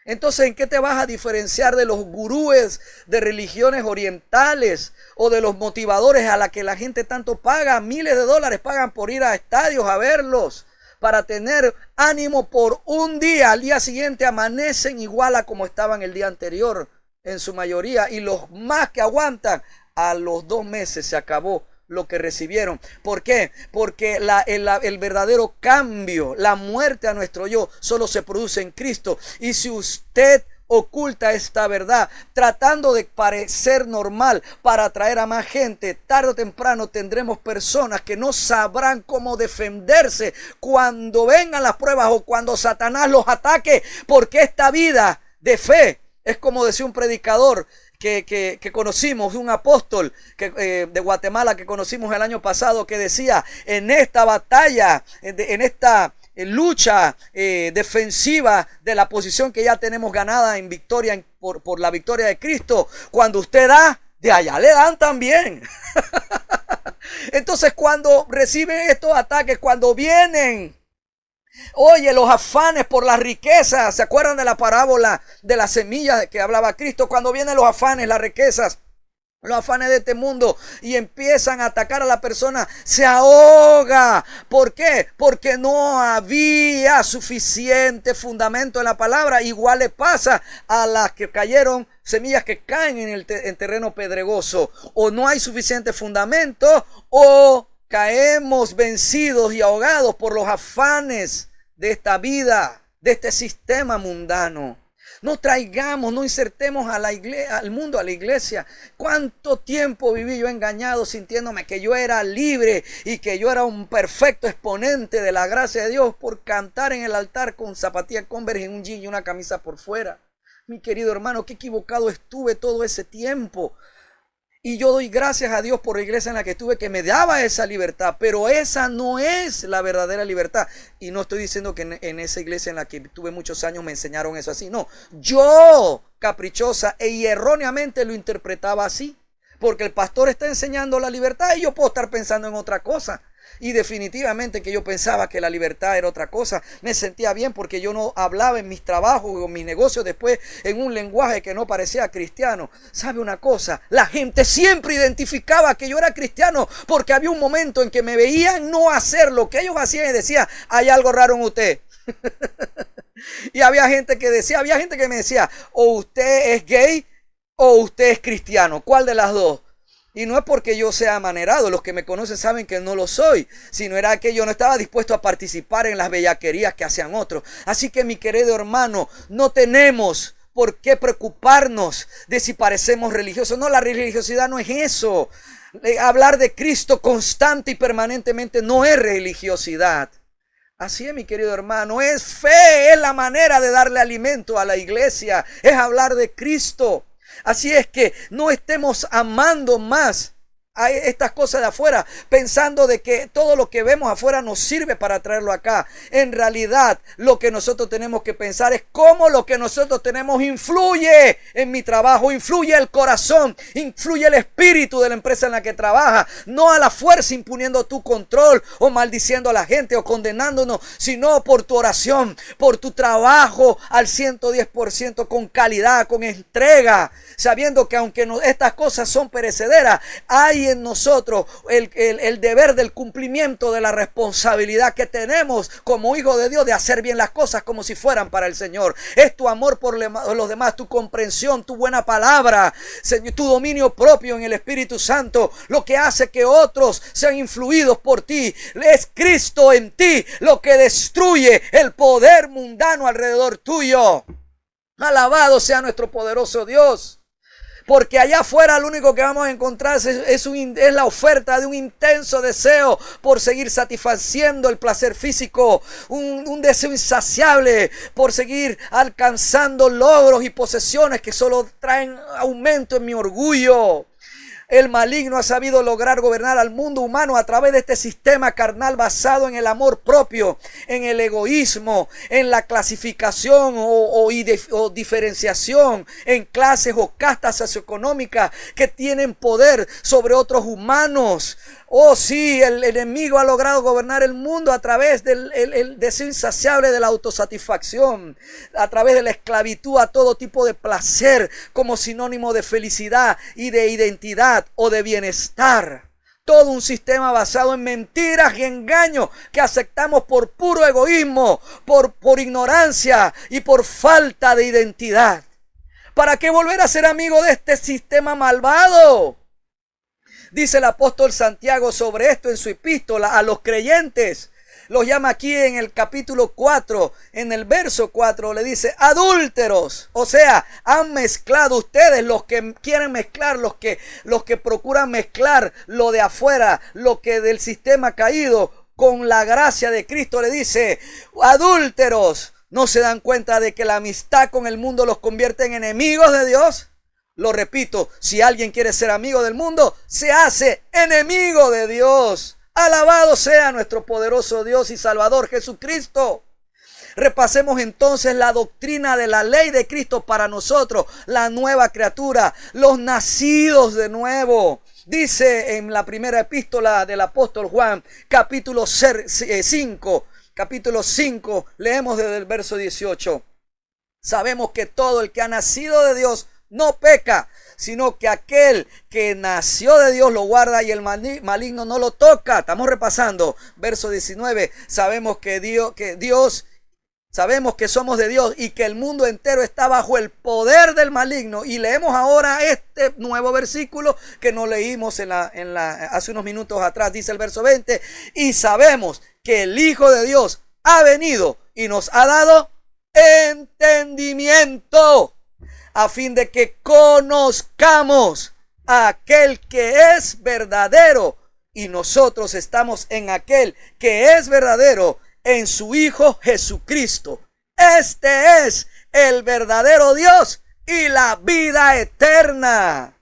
Speaker 2: Entonces, ¿en qué te vas a diferenciar de los gurúes de religiones orientales o de los motivadores a la que la gente tanto paga? Miles de dólares pagan por ir a estadios a verlos, para tener ánimo por un día. Al día siguiente amanecen igual a como estaban el día anterior en su mayoría, y los más que aguantan, a los 2 meses se acabó lo que recibieron. ¿Por qué? Porque el verdadero cambio, la muerte a nuestro yo, solo se produce en Cristo. Y si usted oculta esta verdad tratando de parecer normal para atraer a más gente, tarde o temprano tendremos personas que no sabrán cómo defenderse cuando vengan las pruebas o cuando Satanás los ataque, porque esta vida de fe es como decía un predicador que conocimos, un apóstol de Guatemala que conocimos el año pasado, que decía: en esta batalla, en esta lucha defensiva de la posición que ya tenemos ganada en victoria por la victoria de Cristo, cuando usted da, de allá le dan también. Entonces, cuando reciben estos ataques, cuando vienen, oye, los afanes por las riquezas, ¿se acuerdan de la parábola de la semilla que hablaba Cristo? Cuando vienen los afanes, las riquezas, los afanes de este mundo, y empiezan a atacar a la persona, se ahoga. ¿Por qué? Porque no había suficiente fundamento en la palabra. Igual le pasa a las que cayeron, semillas que caen en terreno pedregoso. O no hay suficiente fundamento, o caemos vencidos y ahogados por los afanes de esta vida, de este sistema mundano. No insertemos al mundo a la iglesia. ¿Cuánto tiempo viví yo engañado, sintiéndome que yo era libre y que yo era un perfecto exponente de la gracia de Dios por cantar en el altar con zapatillas Converse en un jean y una camisa por fuera? Mi querido hermano, qué equivocado estuve todo ese tiempo. Y yo doy gracias a Dios por la iglesia en la que estuve, que me daba esa libertad, pero esa no es la verdadera libertad. Y no estoy diciendo que en esa iglesia en la que tuve muchos años me enseñaron eso así. No, yo caprichosa y erróneamente lo interpretaba así, porque el pastor está enseñando la libertad y yo puedo estar pensando en otra cosa. Y definitivamente que yo pensaba que la libertad era otra cosa. Me sentía bien porque yo no hablaba en mis trabajos o en mis negocios después en un lenguaje que no parecía cristiano. ¿Sabe una cosa? La gente siempre identificaba que yo era cristiano porque había un momento en que me veían no hacer lo que ellos hacían y decía, hay algo raro en usted. Y había gente que me decía, o usted es gay o usted es cristiano. ¿Cuál de las dos? Y no es porque yo sea amanerado, los que me conocen saben que no lo soy, sino era que yo no estaba dispuesto a participar en las bellaquerías que hacían otros. Así que mi querido hermano, no tenemos por qué preocuparnos de si parecemos religiosos. No, la religiosidad no es eso. Hablar de Cristo constante y permanentemente no es religiosidad. Así es, mi querido hermano, es fe, es la manera de darle alimento a la iglesia, es hablar de Cristo. Así es que no estemos amando más a estas cosas de afuera, pensando de que todo lo que vemos afuera nos sirve para traerlo acá. En realidad, lo que nosotros tenemos que pensar es cómo lo que nosotros tenemos influye en mi trabajo, influye el corazón, influye el espíritu de la empresa en la que trabaja. No a la fuerza imponiendo tu control o maldiciendo a la gente o condenándonos, sino por tu oración, por tu trabajo al 110% con calidad, con entrega, sabiendo que aunque estas cosas son perecederas, hay en nosotros el deber del cumplimiento de la responsabilidad que tenemos como hijos de Dios de hacer bien las cosas como si fueran para el Señor. Es tu amor por los demás, tu comprensión, tu buena palabra, tu dominio propio en el Espíritu Santo, lo que hace que otros sean influidos por ti. Es Cristo en ti lo que destruye el poder mundano alrededor tuyo. Alabado sea nuestro poderoso Dios. Porque allá afuera lo único que vamos a encontrar es la oferta de un intenso deseo por seguir satisfaciendo el placer físico. Un deseo insaciable por seguir alcanzando logros y posesiones que solo traen aumento en mi orgullo. El maligno ha sabido lograr gobernar al mundo humano a través de este sistema carnal basado en el amor propio, en el egoísmo, en la clasificación o diferenciación en clases o castas socioeconómicas que tienen poder sobre otros humanos. Oh sí, el enemigo ha logrado gobernar el mundo a través del deseo insaciable de la autosatisfacción, a través de la esclavitud a todo tipo de placer como sinónimo de felicidad y de identidad o de bienestar. Todo un sistema basado en mentiras y engaños que aceptamos por puro egoísmo, por ignorancia y por falta de identidad. ¿Para qué volver a ser amigo de este sistema malvado? Dice el apóstol Santiago sobre esto en su epístola a los creyentes. Los llama aquí en el capítulo 4, en el verso 4, le dice adúlteros. O sea, han mezclado ustedes, los que quieren mezclar, los que procuran mezclar lo de afuera, lo que del sistema caído con la gracia de Cristo. Le dice adúlteros, ¿no se dan cuenta de que la amistad con el mundo los convierte en enemigos de Dios? Lo repito, si alguien quiere ser amigo del mundo, se hace enemigo de Dios. Alabado sea nuestro poderoso Dios y Salvador Jesucristo. Repasemos entonces la doctrina de la ley de Cristo para nosotros, la nueva criatura, los nacidos de nuevo. Dice en la primera epístola del apóstol Juan, capítulo 5, leemos desde el verso 18. Sabemos que todo el que ha nacido de Dios no peca, sino que aquel que nació de Dios lo guarda y el maligno no lo toca. Estamos repasando verso 19. Sabemos que somos de Dios y que el mundo entero está bajo el poder del maligno. Y leemos ahora este nuevo versículo que no leímos hace unos minutos atrás. Dice el verso 20: y sabemos que el Hijo de Dios ha venido y nos ha dado entendimiento, a fin de que conozcamos a aquel que es verdadero, y nosotros estamos en aquel que es verdadero, en su Hijo Jesucristo. Este es el verdadero Dios y la vida eterna.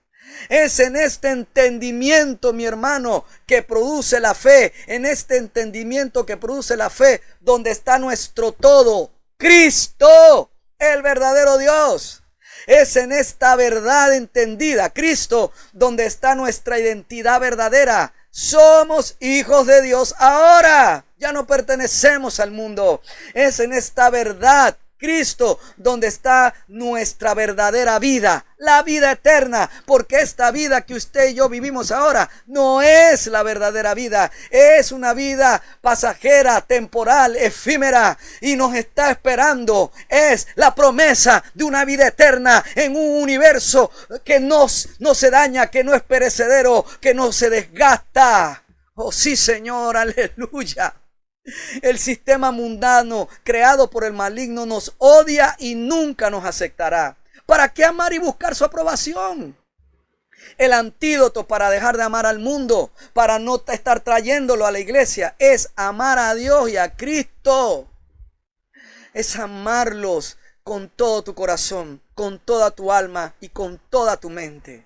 Speaker 2: Es en este entendimiento, mi hermano, que produce la fe. En este entendimiento que produce la fe, donde está nuestro todo, Cristo, el verdadero Dios. Es en esta verdad entendida, Cristo, donde está nuestra identidad verdadera. Somos hijos de Dios ahora. Ya no pertenecemos al mundo. Es en esta verdad, Cristo, donde está nuestra verdadera vida, la vida eterna, porque esta vida que usted y yo vivimos ahora no es la verdadera vida, es una vida pasajera, temporal, efímera, y nos está esperando, es la promesa de una vida eterna en un universo que no se daña, que no es perecedero, que no se desgasta. Oh sí, Señor, aleluya. El sistema mundano creado por el maligno nos odia y nunca nos aceptará. ¿Para qué amar y buscar su aprobación? El antídoto para dejar de amar al mundo, para no estar trayéndolo a la iglesia, es amar a Dios y a Cristo. Es amarlos con todo tu corazón, con toda tu alma y con toda tu mente.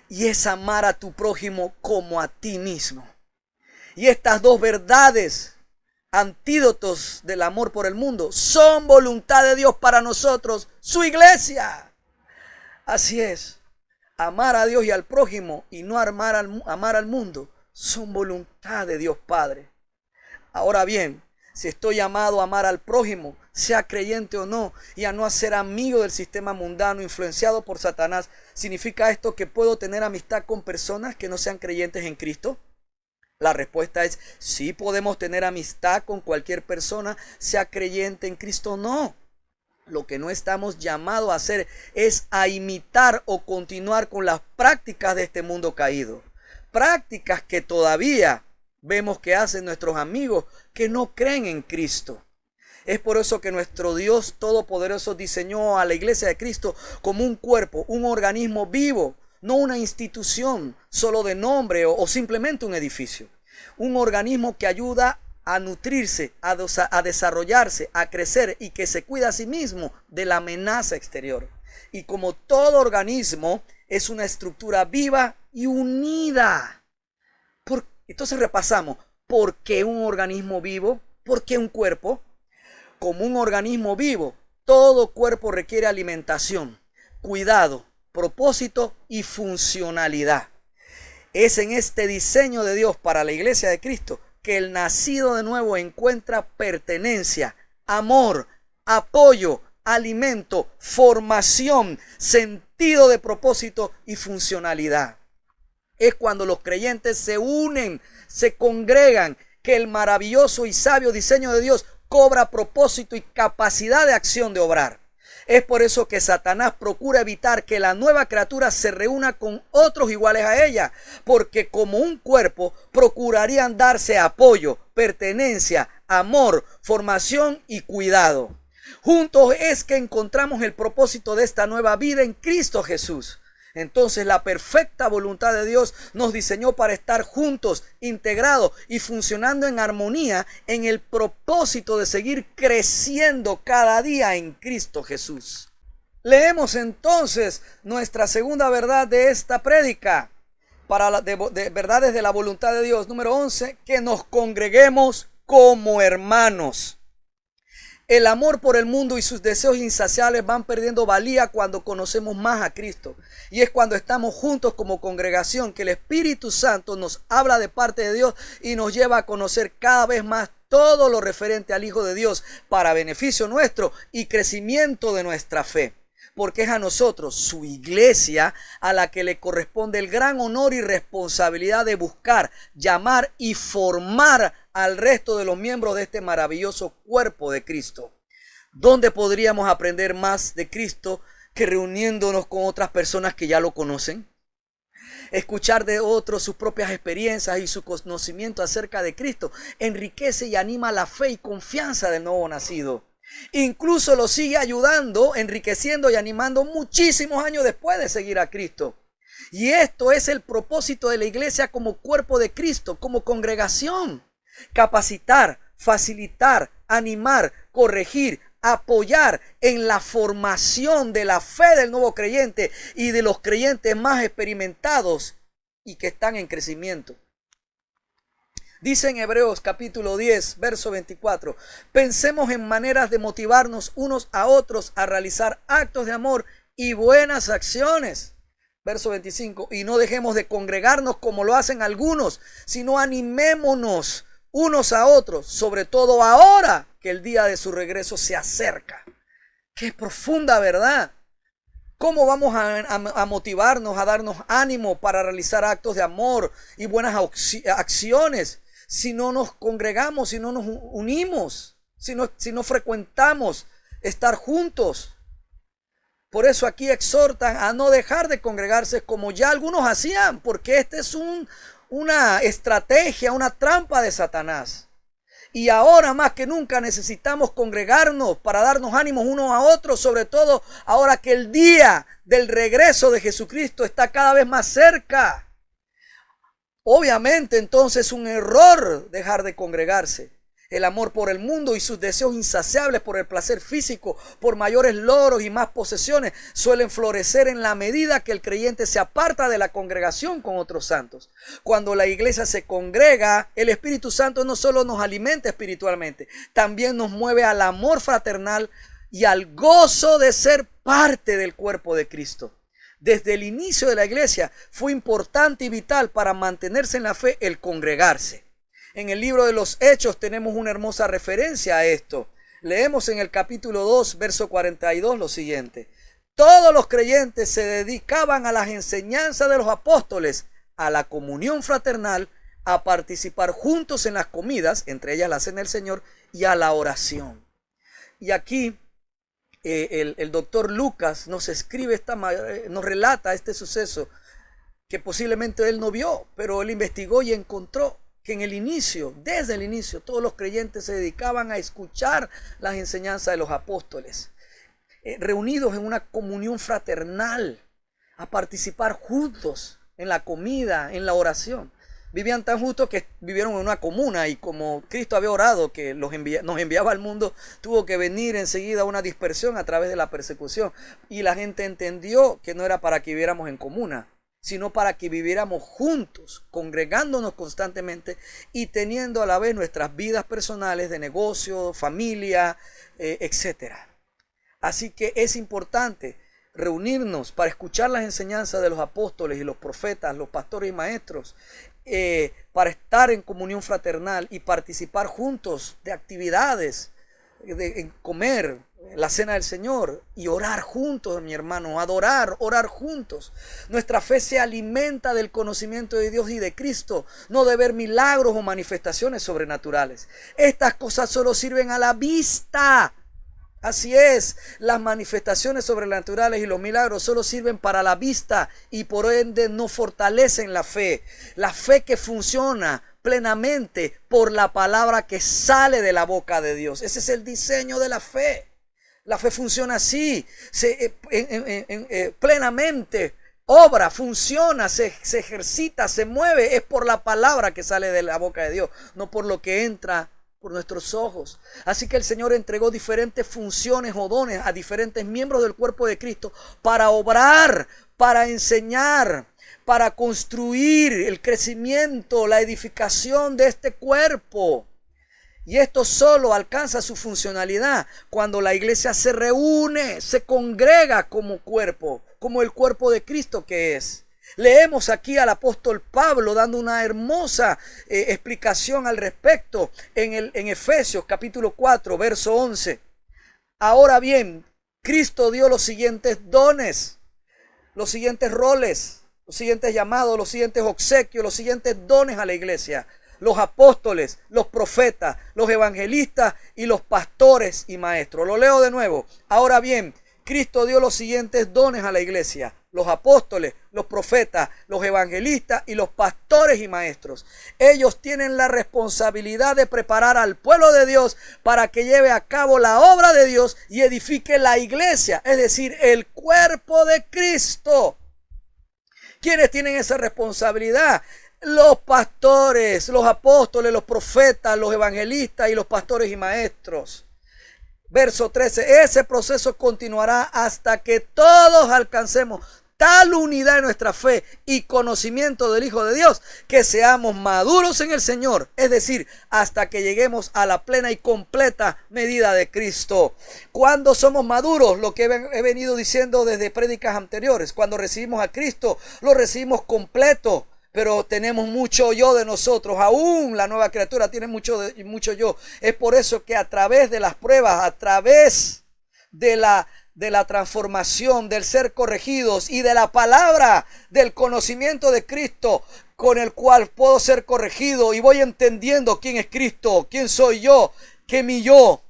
Speaker 2: Y es amar a tu prójimo como a ti mismo. Y estas dos verdades, antídotos del amor por el mundo, son voluntad de Dios para nosotros, su iglesia. Así es, amar a Dios y al prójimo y no amar al mundo son voluntad de Dios Padre. Ahora bien, si estoy llamado a amar al prójimo, sea creyente o no, y a no ser amigo del sistema mundano influenciado por Satanás, ¿significa esto que puedo tener amistad con personas que no sean creyentes en Cristo? La respuesta es sí, podemos tener amistad con cualquier persona, sea creyente en Cristo o no. Lo que no estamos llamados a hacer es a imitar o continuar con las prácticas de este mundo caído. Prácticas que todavía vemos que hacen nuestros amigos que no creen en Cristo. Es por eso que nuestro Dios Todopoderoso diseñó a la iglesia de Cristo como un cuerpo, un organismo vivo, no una institución solo de nombre o simplemente un edificio. Un organismo que ayuda a nutrirse, a desarrollarse, a crecer y que se cuida a sí mismo de la amenaza exterior. Y como todo organismo es una estructura viva y unida. Entonces repasamos, ¿por qué un organismo vivo? ¿Por qué un cuerpo? Como un organismo vivo, todo cuerpo requiere alimentación, cuidado, propósito y funcionalidad. Es en este diseño de Dios para la iglesia de Cristo que el nacido de nuevo encuentra pertenencia, amor, apoyo, alimento, formación, sentido de propósito y funcionalidad. Es cuando los creyentes se unen, se congregan, que el maravilloso y sabio diseño de Dios cobra propósito y capacidad de acción de obrar. Es por eso que Satanás procura evitar que la nueva criatura se reúna con otros iguales a ella, porque como un cuerpo procurarían darse apoyo, pertenencia, amor, formación y cuidado. Juntos es que encontramos el propósito de esta nueva vida en Cristo Jesús. Entonces la perfecta voluntad de Dios nos diseñó para estar juntos, integrados y funcionando en armonía en el propósito de seguir creciendo cada día en Cristo Jesús. Leemos entonces nuestra segunda verdad de esta prédica, de verdades de la voluntad de Dios. Número 11, que nos congreguemos como hermanos. El amor por el mundo y sus deseos insaciables van perdiendo valía cuando conocemos más a Cristo. Y es cuando estamos juntos como congregación que el Espíritu Santo nos habla de parte de Dios y nos lleva a conocer cada vez más todo lo referente al Hijo de Dios para beneficio nuestro y crecimiento de nuestra fe. Porque es a nosotros, su iglesia, a la que le corresponde el gran honor y responsabilidad de buscar, llamar y formar al resto de los miembros de este maravilloso cuerpo de Cristo. ¿Dónde podríamos aprender más de Cristo que reuniéndonos con otras personas que ya lo conocen? Escuchar de otros sus propias experiencias y su conocimiento acerca de Cristo enriquece y anima la fe y confianza del nuevo nacido. Incluso lo sigue ayudando, enriqueciendo y animando muchísimos años después de seguir a Cristo. Y esto es el propósito de la iglesia como cuerpo de Cristo, como congregación. Capacitar, facilitar, animar, corregir, apoyar en la formación de la fe del nuevo creyente y de los creyentes más experimentados y que están en crecimiento. Dice en Hebreos capítulo 10, verso 24, pensemos en maneras de motivarnos unos a otros a realizar actos de amor y buenas acciones. Verso 25, y no dejemos de congregarnos como lo hacen algunos, sino animémonos unos a otros, sobre todo ahora que el día de su regreso se acerca. Qué profunda verdad. ¿Cómo vamos a motivarnos, a darnos ánimo para realizar actos de amor y buenas acciones si no nos congregamos, si no nos unimos, si no frecuentamos estar juntos? Por eso aquí exhortan a no dejar de congregarse como ya algunos hacían, porque esta es una estrategia, una trampa de Satanás. Y ahora más que nunca necesitamos congregarnos para darnos ánimos unos a otros, sobre todo ahora que el día del regreso de Jesucristo está cada vez más cerca. Obviamente entonces es un error dejar de congregarse. El amor por el mundo y sus deseos insaciables por el placer físico, por mayores logros y más posesiones, suelen florecer en la medida que el creyente se aparta de la congregación con otros santos. Cuando la iglesia se congrega, el Espíritu Santo no solo nos alimenta espiritualmente, también nos mueve al amor fraternal y al gozo de ser parte del cuerpo de Cristo. Desde el inicio de la iglesia fue importante y vital para mantenerse en la fe el congregarse. En el libro de los Hechos tenemos una hermosa referencia a esto. Leemos en el capítulo 2, verso 42 lo siguiente. Todos los creyentes se dedicaban a las enseñanzas de los apóstoles, a la comunión fraternal, a participar juntos en las comidas, entre ellas la cena del Señor, y a la oración. Y aquí el doctor Lucas nos escribe nos relata este suceso que posiblemente él no vio, pero él investigó y encontró que en el inicio, desde el inicio, todos los creyentes se dedicaban a escuchar las enseñanzas de los apóstoles, reunidos en una comunión fraternal, a participar juntos en la comida, en la oración. Vivían tan justos que vivieron en una comuna, y como Cristo había orado que nos enviaba al mundo, tuvo que venir enseguida una dispersión a través de la persecución. Y la gente entendió que no era para que viviéramos en comuna, sino para que viviéramos juntos, congregándonos constantemente y teniendo a la vez nuestras vidas personales de negocio, familia, etc. Así que es importante reunirnos para escuchar las enseñanzas de los apóstoles y los profetas, los pastores y maestros, para estar en comunión fraternal y participar juntos de actividades, en comer la cena del Señor y orar juntos, mi hermano, orar juntos. Nuestra fe se alimenta del conocimiento de Dios y de Cristo, no de ver milagros o manifestaciones sobrenaturales. Estas cosas solo sirven a la vista. Así es, las manifestaciones sobrenaturales y los milagros solo sirven para la vista y por ende no fortalecen la fe. La fe que funciona plenamente por la palabra que sale de la boca de Dios. Ese es el diseño de la fe. La fe funciona así, plenamente, obra, funciona, se ejercita, se mueve. Es por la palabra que sale de la boca de Dios, no por lo que entra por nuestros ojos. Así que el Señor entregó diferentes funciones o dones a diferentes miembros del cuerpo de Cristo para obrar, para enseñar, para construir el crecimiento, la edificación de este cuerpo. Y esto solo alcanza su funcionalidad cuando la iglesia se reúne, se congrega como cuerpo, como el cuerpo de Cristo que es. Leemos aquí al apóstol Pablo dando una hermosa explicación al respecto en Efesios capítulo 4, verso 11. Ahora bien, Cristo dio los siguientes dones, los siguientes roles, los siguientes llamados, los siguientes obsequios, los siguientes dones a la iglesia. Los apóstoles, los profetas, los evangelistas y los pastores y maestros. Lo leo de nuevo. Ahora bien, Cristo dio los siguientes dones a la iglesia: los apóstoles, los profetas, los evangelistas y los pastores y maestros. Ellos tienen la responsabilidad de preparar al pueblo de Dios para que lleve a cabo la obra de Dios y edifique la iglesia, es decir, el cuerpo de Cristo. ¿Quiénes tienen esa responsabilidad? Los pastores, los apóstoles, los profetas, los evangelistas y los pastores y maestros. Verso 13, ese proceso continuará hasta que todos alcancemos tal unidad en nuestra fe y conocimiento del Hijo de Dios, que seamos maduros en el Señor, es decir, hasta que lleguemos a la plena y completa medida de Cristo. ¿Cuándo somos maduros? Lo que he venido diciendo desde prédicas anteriores. Cuando recibimos a Cristo, lo recibimos completo. Pero tenemos mucho yo de nosotros. Aún la nueva criatura tiene mucho yo. Es por eso que a través de las pruebas, a través de la transformación, del ser corregidos y de la palabra, del conocimiento de Cristo, con el cual puedo ser corregido y voy entendiendo quién es Cristo, quién soy yo, que mi yo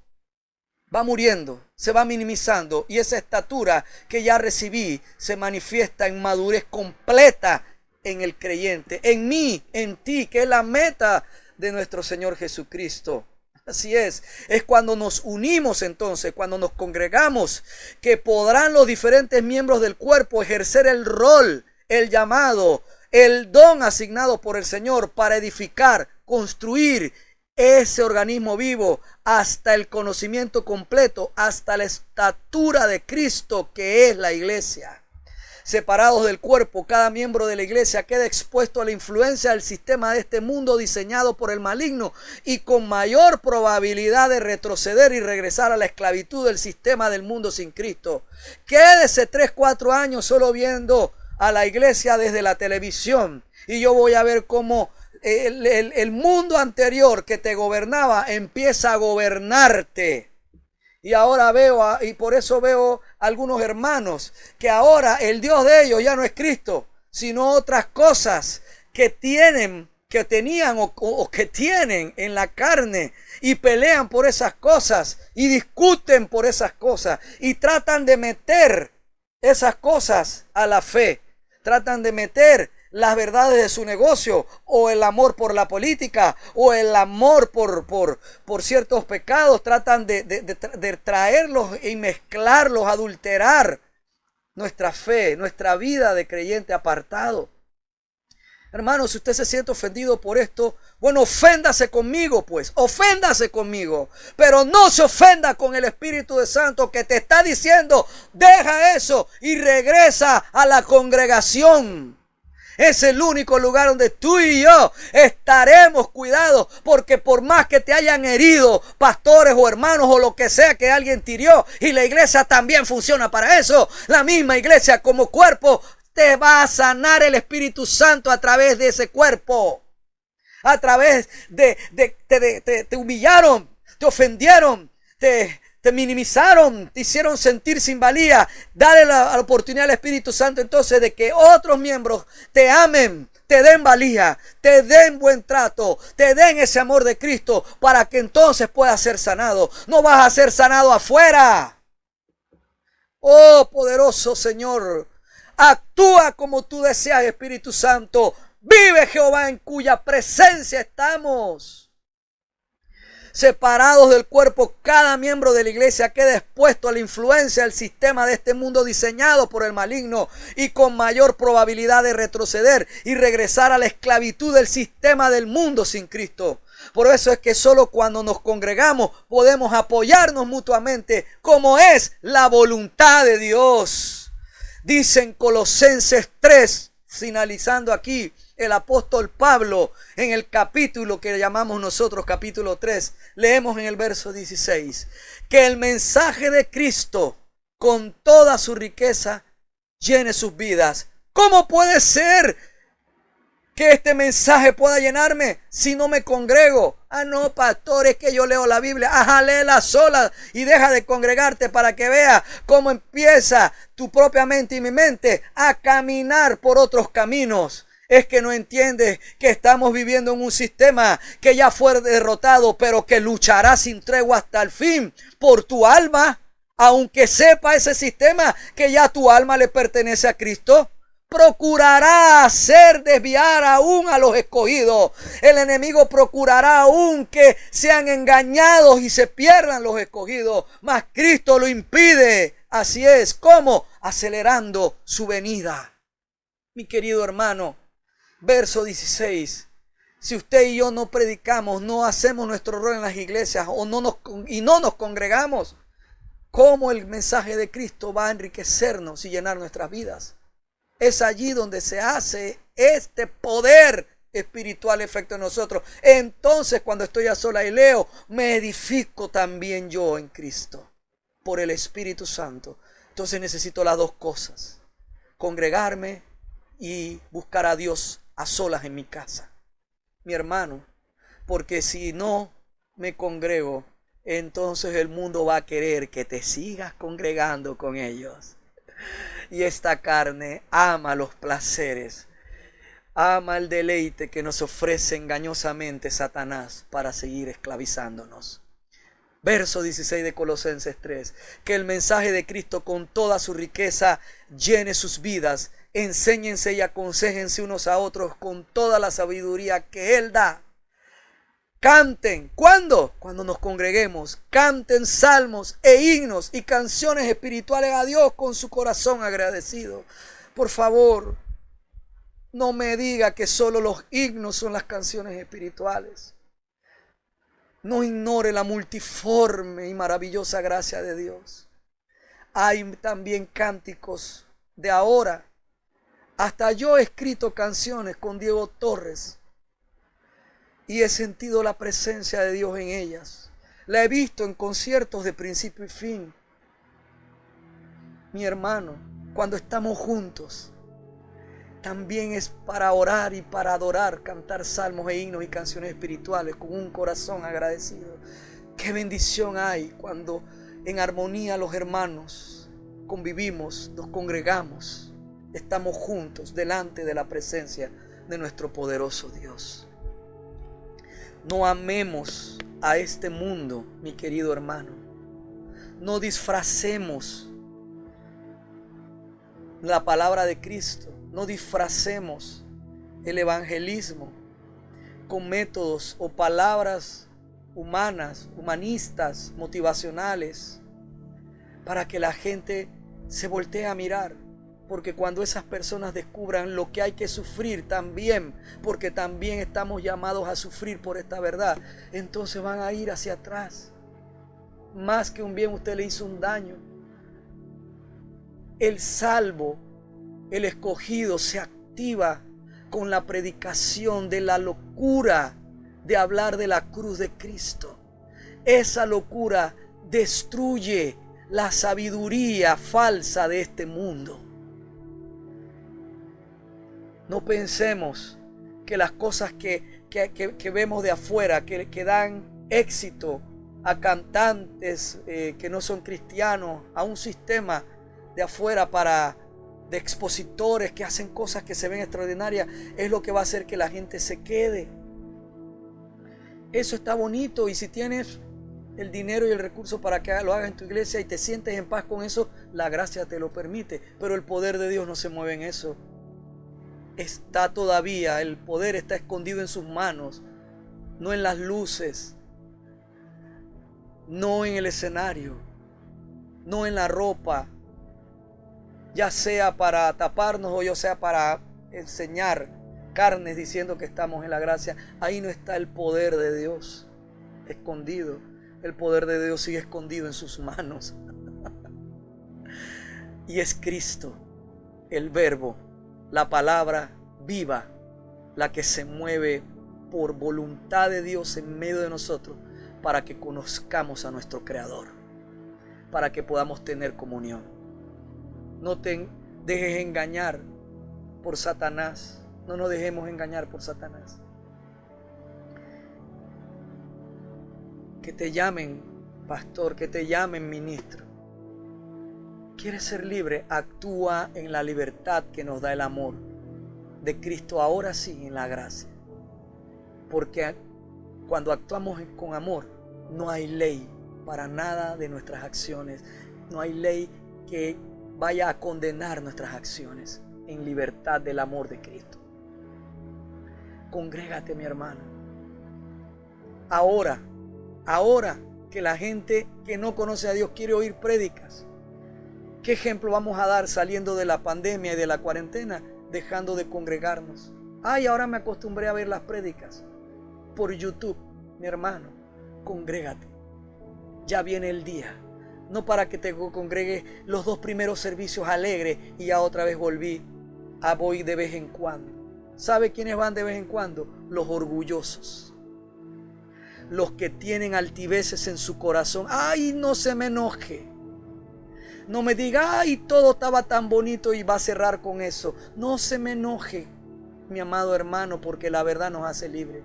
Speaker 2: va muriendo, se va minimizando, y esa estatura que ya recibí se manifiesta en madurez completa en el creyente, en mí, en ti, que es la meta de nuestro Señor Jesucristo. Así es cuando nos unimos entonces, cuando nos congregamos, que podrán los diferentes miembros del cuerpo ejercer el rol, el llamado, el don asignado por el Señor para edificar, construir ese organismo vivo hasta el conocimiento completo, hasta la estatura de Cristo, que es la iglesia. Separados del cuerpo, cada miembro de la iglesia queda expuesto a la influencia del sistema de este mundo diseñado por el maligno y con mayor probabilidad de retroceder y regresar a la esclavitud del sistema del mundo sin Cristo. Quédese 3-4 años solo viendo a la iglesia desde la televisión y yo voy a ver cómo el mundo anterior que te gobernaba empieza a gobernarte. Y ahora y por eso veo algunos hermanos que ahora el Dios de ellos ya no es Cristo, sino otras cosas que tenían o que tienen en la carne, y pelean por esas cosas y discuten por esas cosas y tratan de meter esas cosas a la fe, tratan de meter las verdades de su negocio, o el amor por la política, o el amor por ciertos pecados. Tratan de traerlos y mezclarlos, adulterar nuestra fe, nuestra vida de creyente apartado. Hermano, si usted se siente ofendido por esto, bueno, oféndase conmigo, pues, oféndase conmigo, pero no se ofenda con el Espíritu de Santo, que te está diciendo, deja eso y regresa a la congregación. Es el único lugar donde tú y yo estaremos cuidados, porque por más que te hayan herido pastores o hermanos o lo que sea que alguien te hirió, y la iglesia también funciona para eso, la misma iglesia como cuerpo te va a sanar el Espíritu Santo a través de ese cuerpo. A través te humillaron, te ofendieron, te minimizaron, te hicieron sentir sin valía. Dale la oportunidad al Espíritu Santo entonces de que otros miembros te amen, te den valía, te den buen trato, te den ese amor de Cristo, para que entonces puedas ser sanado. No vas a ser sanado afuera. Oh, poderoso Señor, actúa como tú deseas, Espíritu Santo. Vive, Jehová, en cuya presencia estamos. Separados del cuerpo, cada miembro de la iglesia queda expuesto a la influencia del sistema de este mundo diseñado por el maligno, y con mayor probabilidad de retroceder y regresar a la esclavitud del sistema del mundo sin Cristo. Por eso es que solo cuando nos congregamos podemos apoyarnos mutuamente, como es la voluntad de Dios. Dice en Colosenses 3, finalizando aquí, el apóstol Pablo, en el capítulo que llamamos nosotros capítulo 3, leemos en el verso 16, que el mensaje de Cristo con toda su riqueza llene sus vidas. ¿Cómo puede ser que este mensaje pueda llenarme si no me congrego? Ah, no, pastor, es que yo leo la Biblia. Ajá, léela sola y deja de congregarte para que vea cómo empieza tu propia mente y mi mente a caminar por otros caminos. Es que no entiendes que estamos viviendo en un sistema que ya fue derrotado, pero que luchará sin tregua hasta el fin por tu alma, aunque sepa ese sistema que ya tu alma le pertenece a Cristo. Procurará hacer desviar aún a los escogidos. El enemigo procurará aún que sean engañados y se pierdan los escogidos, mas Cristo lo impide. Así es, ¿cómo? Acelerando su venida. Mi querido hermano, verso 16. Si usted y yo no predicamos, no hacemos nuestro rol en las iglesias y no nos congregamos, ¿cómo el mensaje de Cristo va a enriquecernos y llenar nuestras vidas? es allí donde se hace este poder espiritual efecto en nosotros. Entonces, cuando estoy a solas y leo, me edifico también yo en Cristo por el Espíritu Santo. Entonces necesito las dos cosas: congregarme y buscar a Dios a solas en mi casa, mi hermano, porque si no me congrego, entonces el mundo va a querer que te sigas congregando con ellos. Y esta carne ama los placeres, ama el deleite que nos ofrece engañosamente Satanás para seguir esclavizándonos. Verso 16 de Colosenses 3. Que el mensaje de Cristo con toda su riqueza llene sus vidas. Enséñense y aconséjense unos a otros con toda la sabiduría que Él da. Canten. ¿Cuándo? Cuando nos congreguemos. Canten salmos e himnos y canciones espirituales a Dios con su corazón agradecido. Por favor, no me diga que solo los himnos son las canciones espirituales. No ignore la multiforme y maravillosa gracia de Dios. Hay también cánticos de ahora. Hasta yo he escrito canciones con Diego Torres y he sentido la presencia de Dios en ellas. La he visto en conciertos de principio y fin. Mi hermano, cuando estamos juntos, también es para orar y para adorar, cantar salmos e himnos y canciones espirituales con un corazón agradecido. Qué bendición hay cuando en armonía los hermanos convivimos, nos congregamos, estamos juntos delante de la presencia de nuestro poderoso Dios. No amemos a este mundo, mi querido hermano. No disfracemos la palabra de Cristo. No disfracemos el evangelismo con métodos o palabras humanas, humanistas, motivacionales, para que la gente se voltee a mirar. Porque cuando esas personas descubran lo que hay que sufrir también, porque también estamos llamados a sufrir por esta verdad, entonces van a ir hacia atrás. Más que un bien, usted le hizo un daño. El salvo, el escogido, se activa con la predicación de la locura de hablar de la cruz de Cristo. Esa locura destruye la sabiduría falsa de este mundo. No pensemos que las cosas que vemos de afuera, que dan éxito a cantantes que no son cristianos, a un sistema de afuera de expositores que hacen cosas que se ven extraordinarias, es lo que va a hacer que la gente se quede. Eso está bonito, y si tienes el dinero y el recurso para que lo hagas en tu iglesia y te sientes en paz con eso, la gracia te lo permite, pero el poder de Dios no se mueve en eso. Está todavía, el poder está escondido en sus manos, no en las luces, no en el escenario, no en la ropa, ya sea para taparnos o ya sea para enseñar carnes diciendo que estamos en la gracia. Ahí no está el poder de Dios escondido. El poder de Dios sigue escondido en sus manos. Y es Cristo, el Verbo, la palabra viva, la que se mueve por voluntad de Dios en medio de nosotros para que conozcamos a nuestro Creador, para que podamos tener comunión. No te dejes engañar por Satanás. No nos dejemos engañar por Satanás. Que te llamen pastor, que te llamen ministro. ¿Quieres ser libre? Actúa en la libertad que nos da el amor de Cristo, ahora sí, en la gracia. Porque cuando actuamos con amor, no hay ley para nada de nuestras acciones. No hay ley que vaya a condenar nuestras acciones, en libertad del amor de Cristo. Congrégate, mi hermano. Ahora que la gente que no conoce a Dios quiere oír prédicas, ¿qué ejemplo vamos a dar saliendo de la pandemia y de la cuarentena, dejando de congregarnos? Ay, ahora me acostumbré a ver las prédicas por YouTube. Mi hermano, congrégate. Ya viene el día. No para que te congregues los 2 primeros servicios alegres y ya otra vez volví. Voy de vez en cuando. ¿Sabe quiénes van de vez en cuando? Los orgullosos. Los que tienen altiveces en su corazón. Ay, no se me enoje. No me diga, ay, todo estaba tan bonito y va a cerrar con eso. No se me enoje, mi amado hermano, porque la verdad nos hace libres.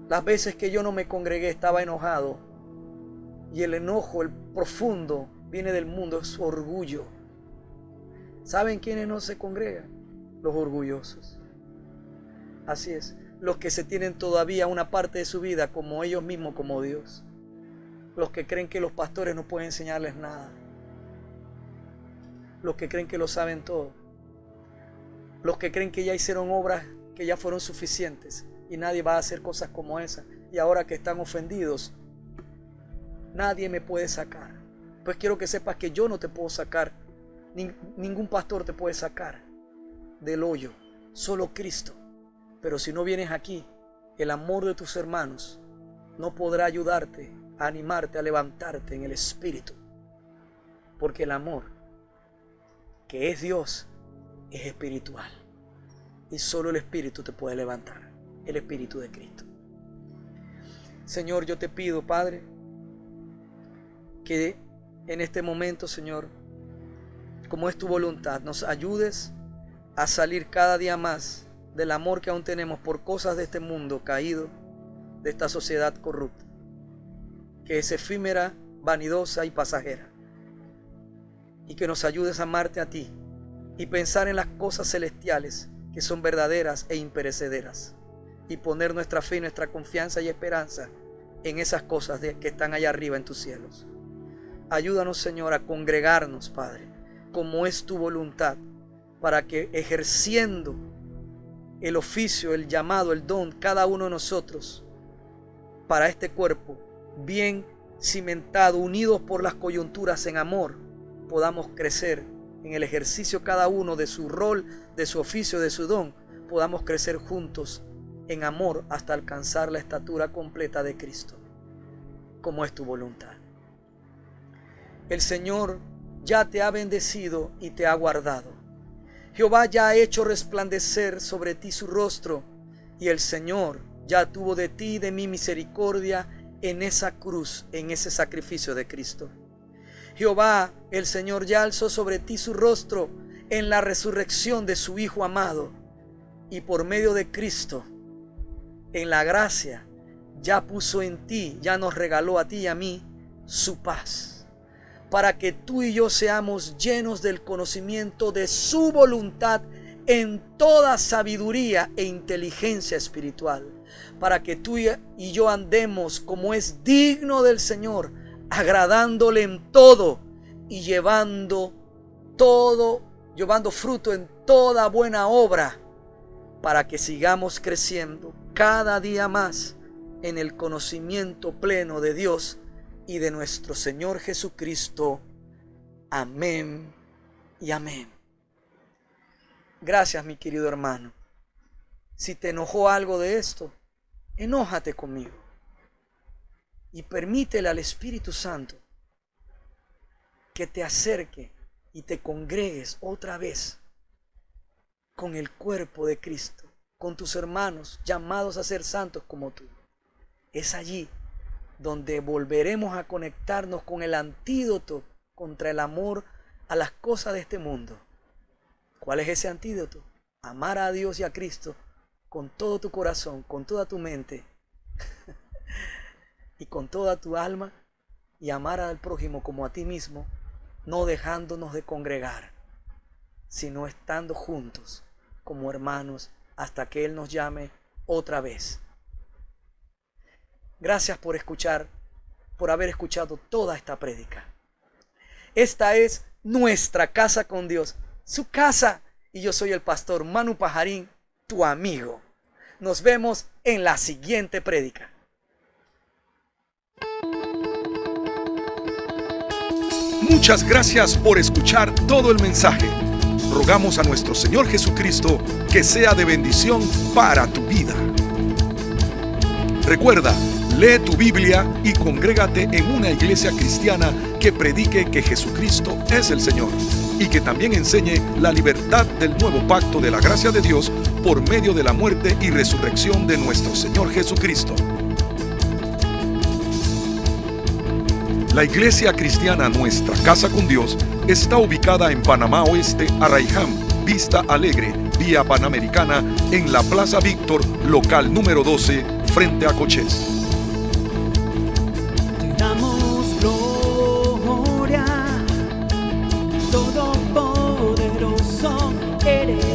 Speaker 2: Las veces que yo no me congregué estaba enojado. Y el enojo, el profundo, viene del mundo, es orgullo. ¿Saben quiénes no se congregan? Los orgullosos. Así es, los que se tienen todavía una parte de su vida como ellos mismos, como Dios. Los que creen que los pastores no pueden enseñarles nada. Los que creen que lo saben todo. Los que creen que ya hicieron obras que ya fueron suficientes y nadie va a hacer cosas como esas. Y ahora que están ofendidos, nadie me puede sacar. Pues quiero que sepas que yo no te puedo sacar. Ningún pastor te puede sacar del hoyo. Solo Cristo. Pero si no vienes aquí, el amor de tus hermanos no podrá ayudarte a animarte, a levantarte en el espíritu. Porque el amor, que es Dios, es espiritual. Y solo el espíritu te puede levantar. El espíritu de Cristo. Señor, yo te pido, Padre, que en este momento, Señor, como es tu voluntad, nos ayudes a salir cada día más del amor que aún tenemos por cosas de este mundo caído, de esta sociedad corrupta, que es efímera, vanidosa y pasajera. Y que nos ayudes a amarte a ti y pensar en las cosas celestiales que son verdaderas e imperecederas, y poner nuestra fe, nuestra confianza y esperanza en esas cosas que están allá arriba en tus cielos. Ayúdanos, Señor, a congregarnos, Padre, como es tu voluntad, para que ejerciendo el oficio, el llamado, el don, cada uno de nosotros, para este cuerpo, bien cimentado, unidos por las coyunturas en amor, podamos crecer en el ejercicio cada uno de su rol, de su oficio, de su don, podamos crecer juntos en amor hasta alcanzar la estatura completa de Cristo, como es tu voluntad. El Señor ya te ha bendecido y te ha guardado. Jehová ya ha hecho resplandecer sobre ti su rostro, y el Señor ya tuvo de ti y de mí misericordia en esa cruz, en ese sacrificio de Cristo. Jehová, el Señor, ya alzó sobre ti su rostro en la resurrección de su Hijo amado, y por medio de Cristo, en la gracia, ya puso en ti, ya nos regaló a ti y a mí su paz, para que tú y yo seamos llenos del conocimiento de su voluntad en toda sabiduría e inteligencia espiritual, para que tú y yo andemos como es digno del Señor, agradándole en todo y llevando fruto en toda buena obra, para que sigamos creciendo cada día más en el conocimiento pleno de Dios y de nuestro Señor Jesucristo. Amén y amén. Gracias, mi querido hermano. Si te enojó algo de esto, enójate conmigo y permítele al Espíritu Santo que te acerque y te congregues otra vez con el cuerpo de Cristo, con tus hermanos llamados a ser santos como tú. Es allí donde volveremos a conectarnos con el antídoto contra el amor a las cosas de este mundo. ¿Cuál es ese antídoto? Amar a Dios y a Cristo con todo tu corazón, con toda tu mente y con toda tu alma, y amar al prójimo como a ti mismo, no dejándonos de congregar, sino estando juntos como hermanos hasta que Él nos llame otra vez. Gracias por escuchar, por haber escuchado toda esta prédica. Esta es nuestra casa con Dios, su casa, y yo soy el pastor Manu Pajarín, tu amigo. Nos vemos en la siguiente prédica.
Speaker 3: Muchas gracias por escuchar todo el mensaje. Rogamos a nuestro Señor Jesucristo que sea de bendición para tu vida. Recuerda, lee tu Biblia y congrégate en una iglesia cristiana que predique que Jesucristo es el Señor. y que también enseñe la libertad del nuevo pacto de la gracia de Dios por medio de la muerte y resurrección de nuestro Señor Jesucristo. La Iglesia Cristiana Nuestra Casa con Dios está ubicada en Panamá Oeste, Arraiján, Vista Alegre, Vía Panamericana, en la Plaza Víctor, local número 12, frente a Cochés.
Speaker 1: Te damos gloria, todopoderoso eres.